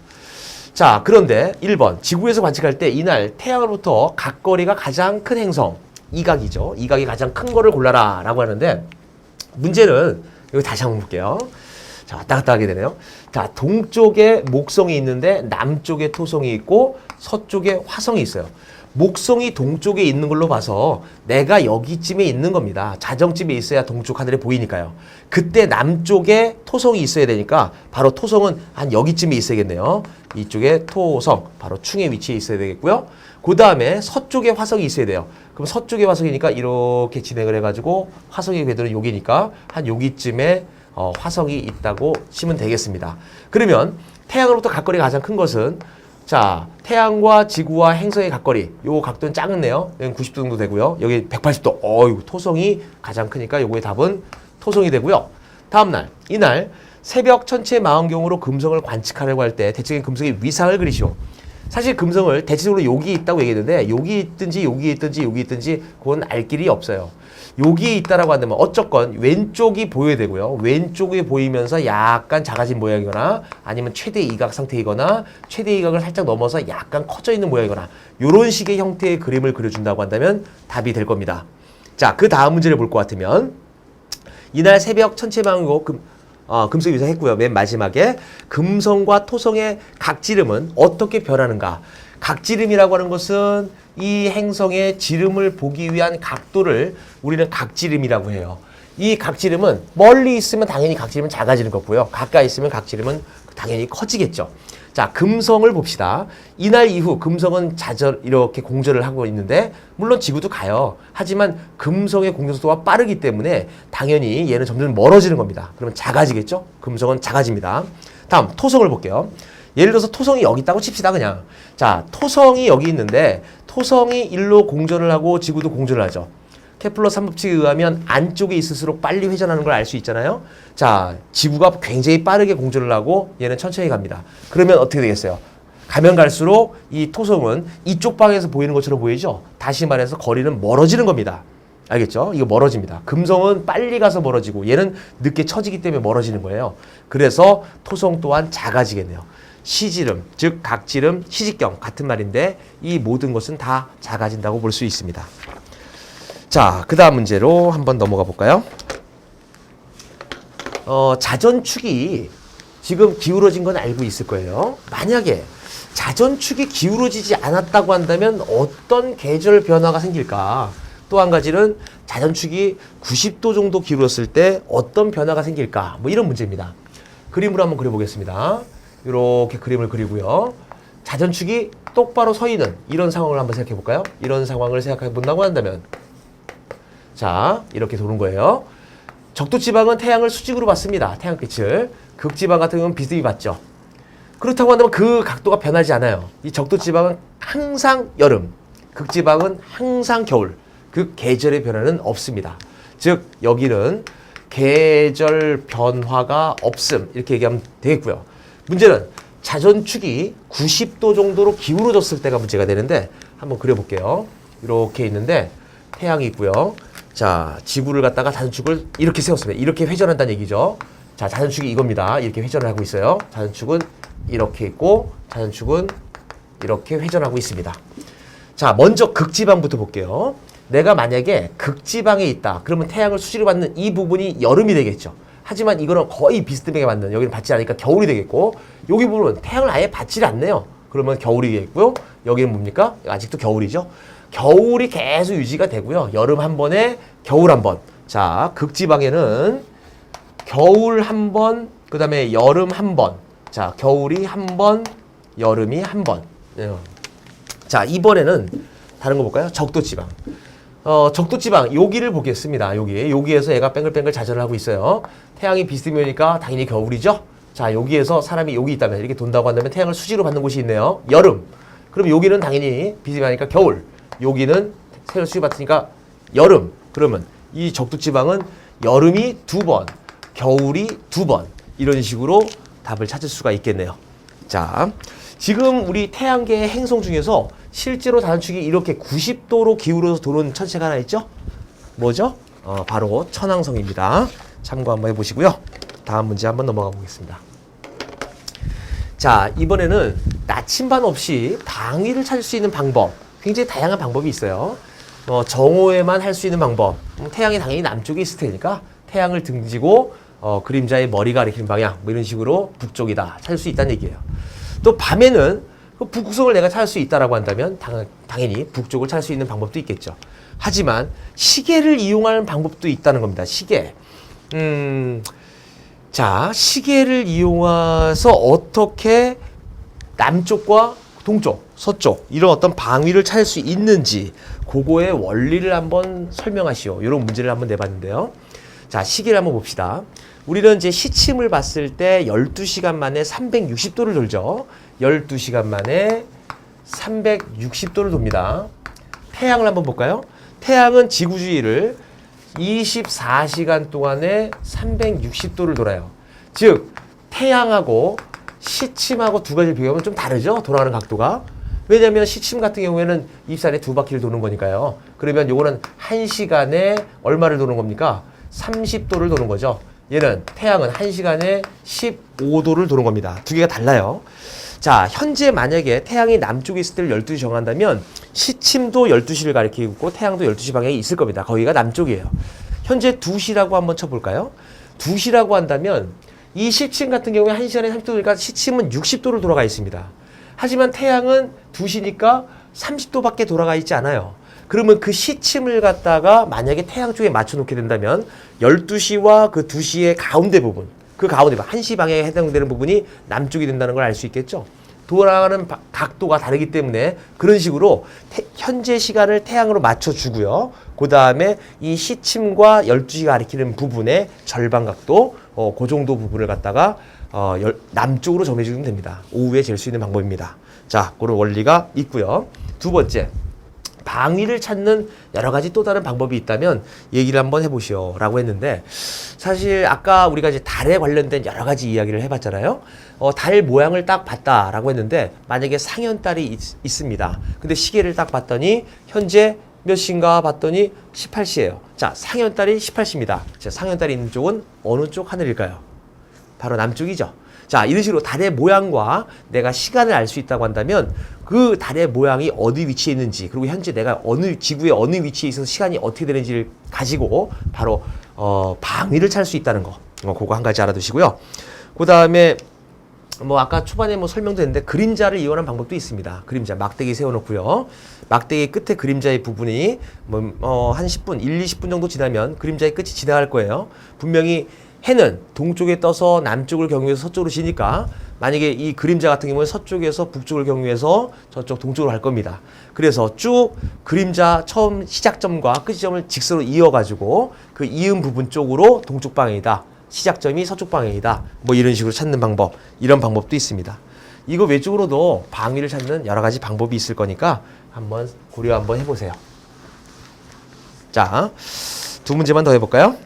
자, 그런데 1번. 지구에서 관측할 때 이날 태양으로부터 각거리가 가장 큰 행성. 이각이죠. 이각이 가장 큰 거를 골라라 라고 하는데 문제는 여기 다시 한번 볼게요. 자, 왔다 갔다 하게 되네요. 자, 동쪽에 목성이 있는데 남쪽에 토성이 있고 서쪽에 화성이 있어요. 목성이 동쪽에 있는 걸로 봐서 내가 여기쯤에 있는 겁니다. 자정쯤에 있어야 동쪽 하늘에 보이니까요. 그때 남쪽에 토성이 있어야 되니까 바로 토성은 한 여기쯤에 있어야겠네요. 이쪽에 토성, 바로 충의 위치에 있어야 되겠고요. 그 다음에 서쪽에 화성이 있어야 돼요. 그럼 서쪽에 화성이니까 이렇게 진행을 해가지고 화성의 궤도는 여기니까 한 여기쯤에 화성이 있다고 치면 되겠습니다. 그러면 태양으로부터 각거리가 가장 큰 것은 자, 태양과 지구와 행성의 각거리. 요 각도는 작네요. 여기 90도 정도 되고요. 여기 180도. 토성이 가장 크니까 요거의 답은 토성이 되고요. 다음 날, 이날 새벽 천체 망원경으로 금성을 관측하려고 할 때 대칭의 금성의 위상을 그리시오. 사실 금성을 대체적으로 여기 있다고 얘기했는데 여기 있든지 여기 있든지 여기 있든지 그건 알 길이 없어요. 여기 있다라고 한다면 어쨌건 왼쪽이 보여야 되고요. 왼쪽이 보이면서 약간 작아진 모양이거나 아니면 최대 이각 상태이거나 최대 이각을 살짝 넘어서 약간 커져 있는 모양이거나 이런 식의 형태의 그림을 그려준다고 한다면 답이 될 겁니다. 자, 그 다음 문제를 볼 것 같으면 이날 새벽 천체망원경 금성 위상했고요. 맨 마지막에 금성과 토성의 각지름은 어떻게 변하는가? 각지름이라고 하는 것은 이 행성의 지름을 보기 위한 각도를 우리는 각지름이라고 해요. 이 각지름은 멀리 있으면 당연히 각지름은 작아지는 거고요. 가까이 있으면 각지름은 당연히 커지겠죠. 자, 금성을 봅시다. 이날 이후 금성은 이렇게 공전을 하고 있는데 물론 지구도 가요. 하지만 금성의 공전 속도가 빠르기 때문에 당연히 얘는 점점 멀어지는 겁니다. 그러면 작아지겠죠? 금성은 작아집니다. 다음 토성을 볼게요. 예를 들어서 토성이 여기 있다고 칩시다 그냥. 자, 토성이 여기 있는데 토성이 일로 공전을 하고 지구도 공전을 하죠. 케플러 3법칙에 의하면 안쪽에 있을수록 빨리 회전하는 걸 알 수 있잖아요. 자, 지구가 굉장히 빠르게 공전을 하고 얘는 천천히 갑니다. 그러면 어떻게 되겠어요? 가면 갈수록 이 토성은 이쪽 방에서 보이는 것처럼 보이죠? 다시 말해서 거리는 멀어지는 겁니다. 알겠죠? 이거 멀어집니다. 금성은 빨리 가서 멀어지고 얘는 늦게 처지기 때문에 멀어지는 거예요. 그래서 토성 또한 작아지겠네요. 시지름, 즉 각지름, 시직경 같은 말인데 이 모든 것은 다 작아진다고 볼 수 있습니다. 자, 그 다음 문제로 한번 넘어가 볼까요? 자전축이 지금 기울어진 건 알고 있을 거예요. 만약에 자전축이 기울어지지 않았다고 한다면 어떤 계절 변화가 생길까? 또 한 가지는 자전축이 90도 정도 기울었을 때 어떤 변화가 생길까? 뭐 이런 문제입니다. 그림으로 한번 그려보겠습니다. 이렇게 그림을 그리고요. 자전축이 똑바로 서 있는 이런 상황을 한번 생각해 볼까요? 이런 상황을 생각해 본다고 한다면 자, 이렇게 도는 거예요. 적도지방은 태양을 수직으로 받습니다. 태양빛을. 극지방 같은 경우는 비스듬히 받죠. 그렇다고 한다면 그 각도가 변하지 않아요. 이 적도지방은 항상 여름, 극지방은 항상 겨울. 그 계절의 변화는 없습니다. 즉 여기는 계절 변화가 없음 이렇게 얘기하면 되겠고요. 문제는 자전축이 90도 정도로 기울어졌을 때가 문제가 되는데 한번 그려볼게요. 이렇게 있는데 태양이 있고요. 자, 지구를 갖다가 자전축을 이렇게 세웠습니다. 이렇게 회전한다는 얘기죠. 자, 자전축이 이겁니다. 이렇게 회전을 하고 있어요. 자전축은 이렇게 있고 자전축은 이렇게 회전하고 있습니다. 자, 먼저 극지방부터 볼게요. 내가 만약에 극지방에 있다. 그러면 태양을 수시로 받는 이 부분이 여름이 되겠죠. 하지만 이거는 거의 비스듬하게 받는, 여기는 받지 않으니까 겨울이 되겠고, 여기 부분은 태양을 아예 받지 않네요. 그러면 겨울이 되겠고요. 여기는 뭡니까? 아직도 겨울이죠. 겨울이 계속 유지가 되고요. 여름 한 번에 겨울 한 번. 자, 극지방에는 겨울 한 번, 그 다음에 여름 한 번. 자, 겨울이 한 번, 여름이 한 번. 자, 이번에는 다른 거 볼까요? 적도지방. 적도지방, 여기를 보겠습니다. 여기에서 얘가 뱅글뱅글 자전을 하고 있어요. 태양이 비스듬히 오니까 당연히 겨울이죠. 자, 여기에서 사람이 여기 있다면, 이렇게 돈다고 한다면 태양을 수시로 받는 곳이 있네요. 여름. 그럼 여기는 당연히 비스듬히 하니까 겨울. 여기는 태양을 수시로 받으니까 여름. 그러면 이 적도지방은 여름이 2번, 겨울이 2번. 이런 식으로 답을 찾을 수가 있겠네요. 자, 지금 우리 태양계의 행성 중에서 실제로 단축이 이렇게 90도로 기울어서 도는 천체가 하나 있죠? 뭐죠? 바로 천왕성입니다. 참고 한번 해보시고요. 다음 문제 한번 넘어가 보겠습니다. 자, 이번에는 나침반 없이 방위를 찾을 수 있는 방법. 굉장히 다양한 방법이 있어요. 정오에만 할 수 있는 방법. 태양이 당연히 남쪽에 있을 테니까 태양을 등지고 그림자의 머리가 가리키는 방향 뭐 이런 식으로 북쪽이다 찾을 수 있다는 얘기예요. 또 밤에는 그 북극성을 내가 찾을 수 있다라고 한다면 당연히 북쪽을 찾을 수 있는 방법도 있겠죠. 하지만 시계를 이용하는 방법도 있다는 겁니다. 시계. 자, 시계를 이용해서 어떻게 남쪽과 동쪽, 서쪽 이런 어떤 방위를 찾을 수 있는지 그거의 원리를 한번 설명하시오. 이런 문제를 한번 내봤는데요. 자, 시계를 한번 봅시다. 우리는 이제 시침을 봤을 때 12시간 만에 360도를 돌죠. 12시간 만에 360도를 돕니다. 태양을 한번 볼까요? 태양은 지구 주위를 24시간 동안에 360도를 돌아요. 즉 태양하고 시침하고 두 가지를 비교하면 좀 다르죠? 돌아가는 각도가. 왜냐하면 시침 같은 경우에는 24시간에 두 바퀴를 도는 거니까요. 그러면 요거는 1시간에 얼마를 도는 겁니까? 30도를 도는 거죠. 얘는 태양은 1시간에 15도를 도는 겁니다. 두 개가 달라요. 자, 현재 만약에 태양이 남쪽에 있을 때를 12시 정한다면 시침도 12시를 가리키고 있고 태양도 12시 방향에 있을 겁니다. 거기가 남쪽이에요. 현재 2시라고 한번 쳐볼까요? 2시라고 한다면 이 시침 같은 경우에 1시간에 30도니까 시침은 60도를 돌아가 있습니다. 하지만 태양은 2시니까 30도밖에 돌아가 있지 않아요. 그러면 그 시침을 갖다가 만약에 태양 쪽에 맞춰놓게 된다면 12시와 그 2시의 가운데 부분, 그 가운데 1시 방향에 해당되는 부분이 남쪽이 된다는 걸 알 수 있겠죠. 돌아가는 각도가 다르기 때문에 그런 식으로 현재 시간을 태양으로 맞춰주고요. 그 다음에 이 시침과 12시가 가리키는 부분의 절반 각도, 그 정도 부분을 갖다가 남쪽으로 정해주면 됩니다. 오후에 잴 수 있는 방법입니다. 자, 그런 원리가 있고요. 두 번째. 방위를 찾는 여러 가지 또 다른 방법이 있다면 얘기를 한번 해보시오 라고 했는데 사실 아까 우리가 이제 달에 관련된 여러 가지 이야기를 해봤잖아요. 달 모양을 딱 봤다라고 했는데 만약에 상현달이 있습니다. 근데 시계를 딱 봤더니 현재 몇 시인가 봤더니 18시예요. 자, 상현달이 18시입니다. 자, 상현달이 있는 쪽은 어느 쪽 하늘일까요? 바로 남쪽이죠. 자, 이런 식으로 달의 모양과 내가 시간을 알 수 있다고 한다면 그 달의 모양이 어디 위치에 있는지 그리고 현재 내가 지구의 어느 위치에 있어서 시간이 어떻게 되는지를 가지고 바로 방위를 찾을 수 있다는 거. 그거 한 가지 알아두시고요. 그 다음에 아까 초반에 설명도 했는데 그림자를 이용하는 방법도 있습니다. 그림자 막대기 세워놓고요. 막대기 끝에 그림자의 부분이 한 10분, 20분 정도 지나면 그림자의 끝이 지나갈 거예요. 분명히 해는 동쪽에 떠서 남쪽을 경유해서 서쪽으로 지니까 만약에 이 그림자 같은 경우는 서쪽에서 북쪽을 경유해서 저쪽 동쪽으로 갈 겁니다. 그래서 쭉 그림자 처음 시작점과 끝점을 직선으로 이어가지고 그 이은 부분 쪽으로 동쪽 방향이다. 시작점이 서쪽 방향이다. 이런 식으로 찾는 방법, 이런 방법도 있습니다. 이거 외적으로도 방위를 찾는 여러 가지 방법이 있을 거니까 한번 고려 한번 해보세요. 자, 두 문제만 더 해볼까요?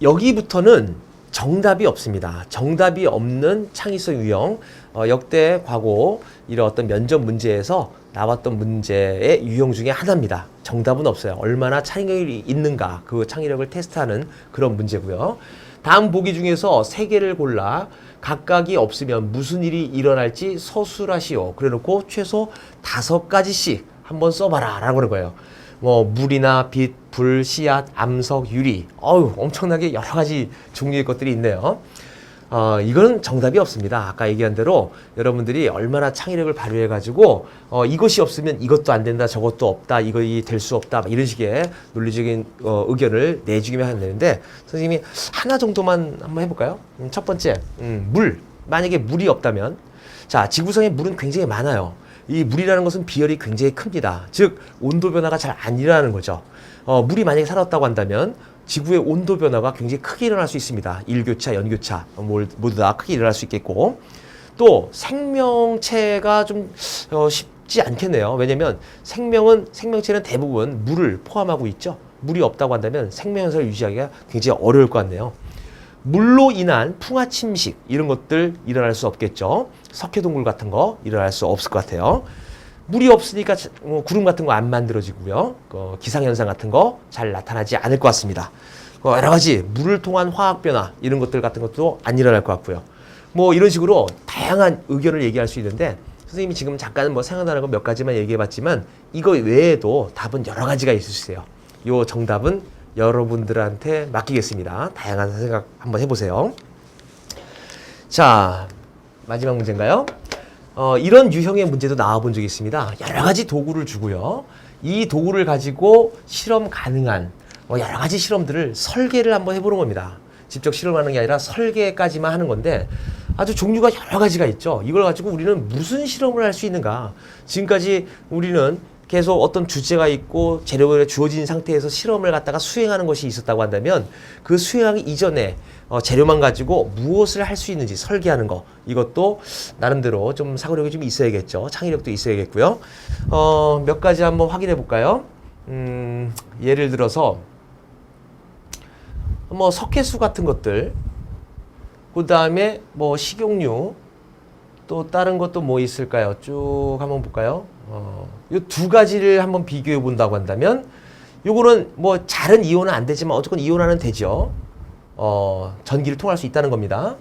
여기부터는 정답이 없습니다. 정답이 없는 창의성 유형, 역대 과거 이런 어떤 면접 문제에서 나왔던 문제의 유형 중에 하나입니다. 정답은 없어요. 얼마나 창의력이 있는가 그 창의력을 테스트하는 그런 문제고요. 다음 보기 중에서 3개를 골라 각각이 없으면 무슨 일이 일어날지 서술하시오. 그래놓고 최소 5가지씩 한번 써봐라 라고 하는 거예요. 물이나 빛, 불, 씨앗, 암석, 유리. 엄청나게 여러 가지 종류의 것들이 있네요. 이거는 정답이 없습니다. 아까 얘기한 대로 여러분들이 얼마나 창의력을 발휘해가지고 이것이 없으면 이것도 안 된다, 저것도 없다, 이것이 될 수 없다, 이런 식의 논리적인 의견을 내주기만 하면 되는데 선생님이 하나 정도만 한번 해볼까요? 첫 번째, 물. 만약에 물이 없다면 자, 지구상에 물은 굉장히 많아요. 이 물이라는 것은 비열이 굉장히 큽니다. 즉 온도 변화가 잘 안 일어나는 거죠. 물이 만약에 살았다고 한다면 지구의 온도 변화가 굉장히 크게 일어날 수 있습니다. 일교차, 연교차 모두 다 크게 일어날 수 있겠고 또 생명체가 좀 쉽지 않겠네요. 왜냐하면 생명체는 대부분 물을 포함하고 있죠. 물이 없다고 한다면 생명현상을 유지하기가 굉장히 어려울 것 같네요. 물로 인한 풍화 침식 이런 것들 일어날 수 없겠죠. 석회동굴 같은 거 일어날 수 없을 것 같아요. 물이 없으니까 구름 같은 거 안 만들어지고요. 기상현상 같은 거 잘 나타나지 않을 것 같습니다. 여러 가지 물을 통한 화학 변화 이런 것들 같은 것도 안 일어날 것 같고요. 뭐 이런 식으로 다양한 의견을 얘기할 수 있는데 선생님이 지금 잠깐 뭐 생각나는 거 몇 가지만 얘기해봤지만 이거 외에도 답은 여러 가지가 있을 수 있어요. 요 정답은 여러분들한테 맡기겠습니다. 다양한 생각 한번 해보세요. 자, 마지막 문제인가요? 이런 유형의 문제도 나와본 적이 있습니다. 여러 가지 도구를 주고요. 이 도구를 가지고 실험 가능한 여러 가지 실험들을 설계를 한번 해보는 겁니다. 직접 실험하는 게 아니라 설계까지만 하는 건데 아주 종류가 여러 가지가 있죠. 이걸 가지고 우리는 무슨 실험을 할 수 있는가? 지금까지 우리는 계속 어떤 주제가 있고 재료가 주어진 상태에서 실험을 갖다가 수행하는 것이 있었다고 한다면 그 수행하기 이전에 재료만 가지고 무엇을 할 수 있는지 설계하는 거 이것도 나름대로 좀 사고력이 좀 있어야겠죠. 창의력도 있어야겠고요. 몇 가지 한번 확인해 볼까요? 예를 들어서 뭐 석회수 같은 것들 그 다음에 뭐 식용유 또 다른 것도 뭐 있을까요? 쭉 한번 볼까요? 요 두 가지를 한번 비교해 본다고 한다면 요거는 뭐 잘은 이온은 안 되지만 어쨌건 이온화는 되죠. 전기를 통할 수 있다는 겁니다.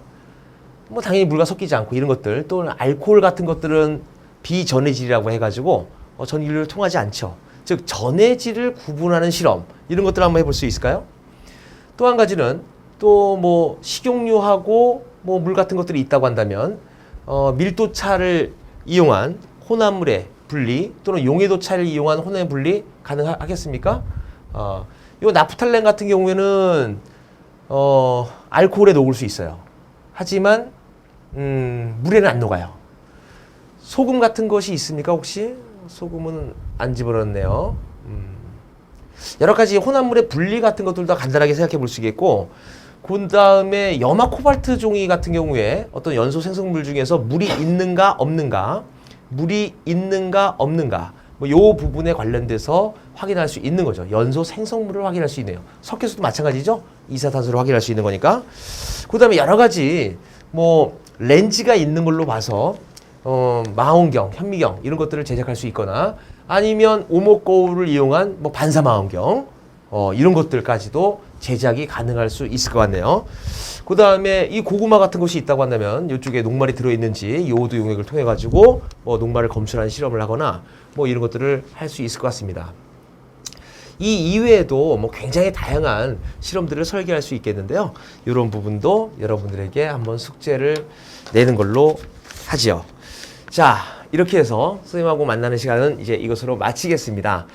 뭐 당연히 물과 섞이지 않고 이런 것들 또는 알코올 같은 것들은 비전해질이라고 해가지고 전기를 통하지 않죠. 즉 전해질을 구분하는 실험 이런 것들을 한번 해볼 수 있을까요? 또 한 가지는 또 뭐 식용유하고 뭐 물 같은 것들이 있다고 한다면 밀도차를 이용한 혼합물의 분리 또는 용해도차를 이용한 혼합 분리 가능하겠습니까? 요 나프탈렌 같은 경우에는 알코올에 녹을 수 있어요. 하지만 물에는 안 녹아요. 소금 같은 것이 있습니까 혹시? 소금은 안 집어넣었네요. 여러 가지 혼합물의 분리 같은 것들도 간단하게 생각해 볼 수 있겠고 그 다음에 염화 코발트 종이 같은 경우에 어떤 연소 생성물 중에서 물이 있는가 없는가 물이 있는가 없는가 뭐 요 부분에 관련돼서 확인할 수 있는 거죠. 연소 생성물을 확인할 수 있네요. 석회수도 마찬가지죠. 이산화탄소를 확인할 수 있는 거니까. 그 다음에 여러 가지 뭐 렌즈가 있는 걸로 봐서 망원경, 현미경 이런 것들을 제작할 수 있거나 아니면 오목거울을 이용한 뭐 반사망원경 이런 것들까지도 제작이 가능할 수 있을 것 같네요. 그 다음에 이 고구마 같은 것이 있다고 한다면 이쪽에 녹말이 들어있는지 요오드 용액을 통해 가지고 뭐 녹말을 검출하는 실험을 하거나 뭐 이런 것들을 할 수 있을 것 같습니다. 이 이외에도 뭐 굉장히 다양한 실험들을 설계할 수 있겠는데요. 이런 부분도 여러분들에게 한번 숙제를 내는 걸로 하지요. 자, 이렇게 해서 선생님하고 만나는 시간은 이제 이것으로 마치겠습니다.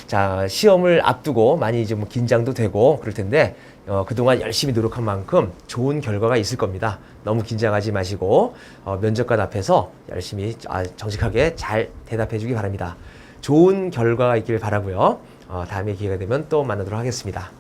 자, 시험을 앞두고 많이 이제 뭐 긴장도 되고 그럴 텐데 그동안 열심히 노력한 만큼 좋은 결과가 있을 겁니다. 너무 긴장하지 마시고 면접관 앞에서 열심히 정직하게 잘 대답해 주기 바랍니다. 좋은 결과가 있길 바라고요. 다음에 기회가 되면 또 만나도록 하겠습니다.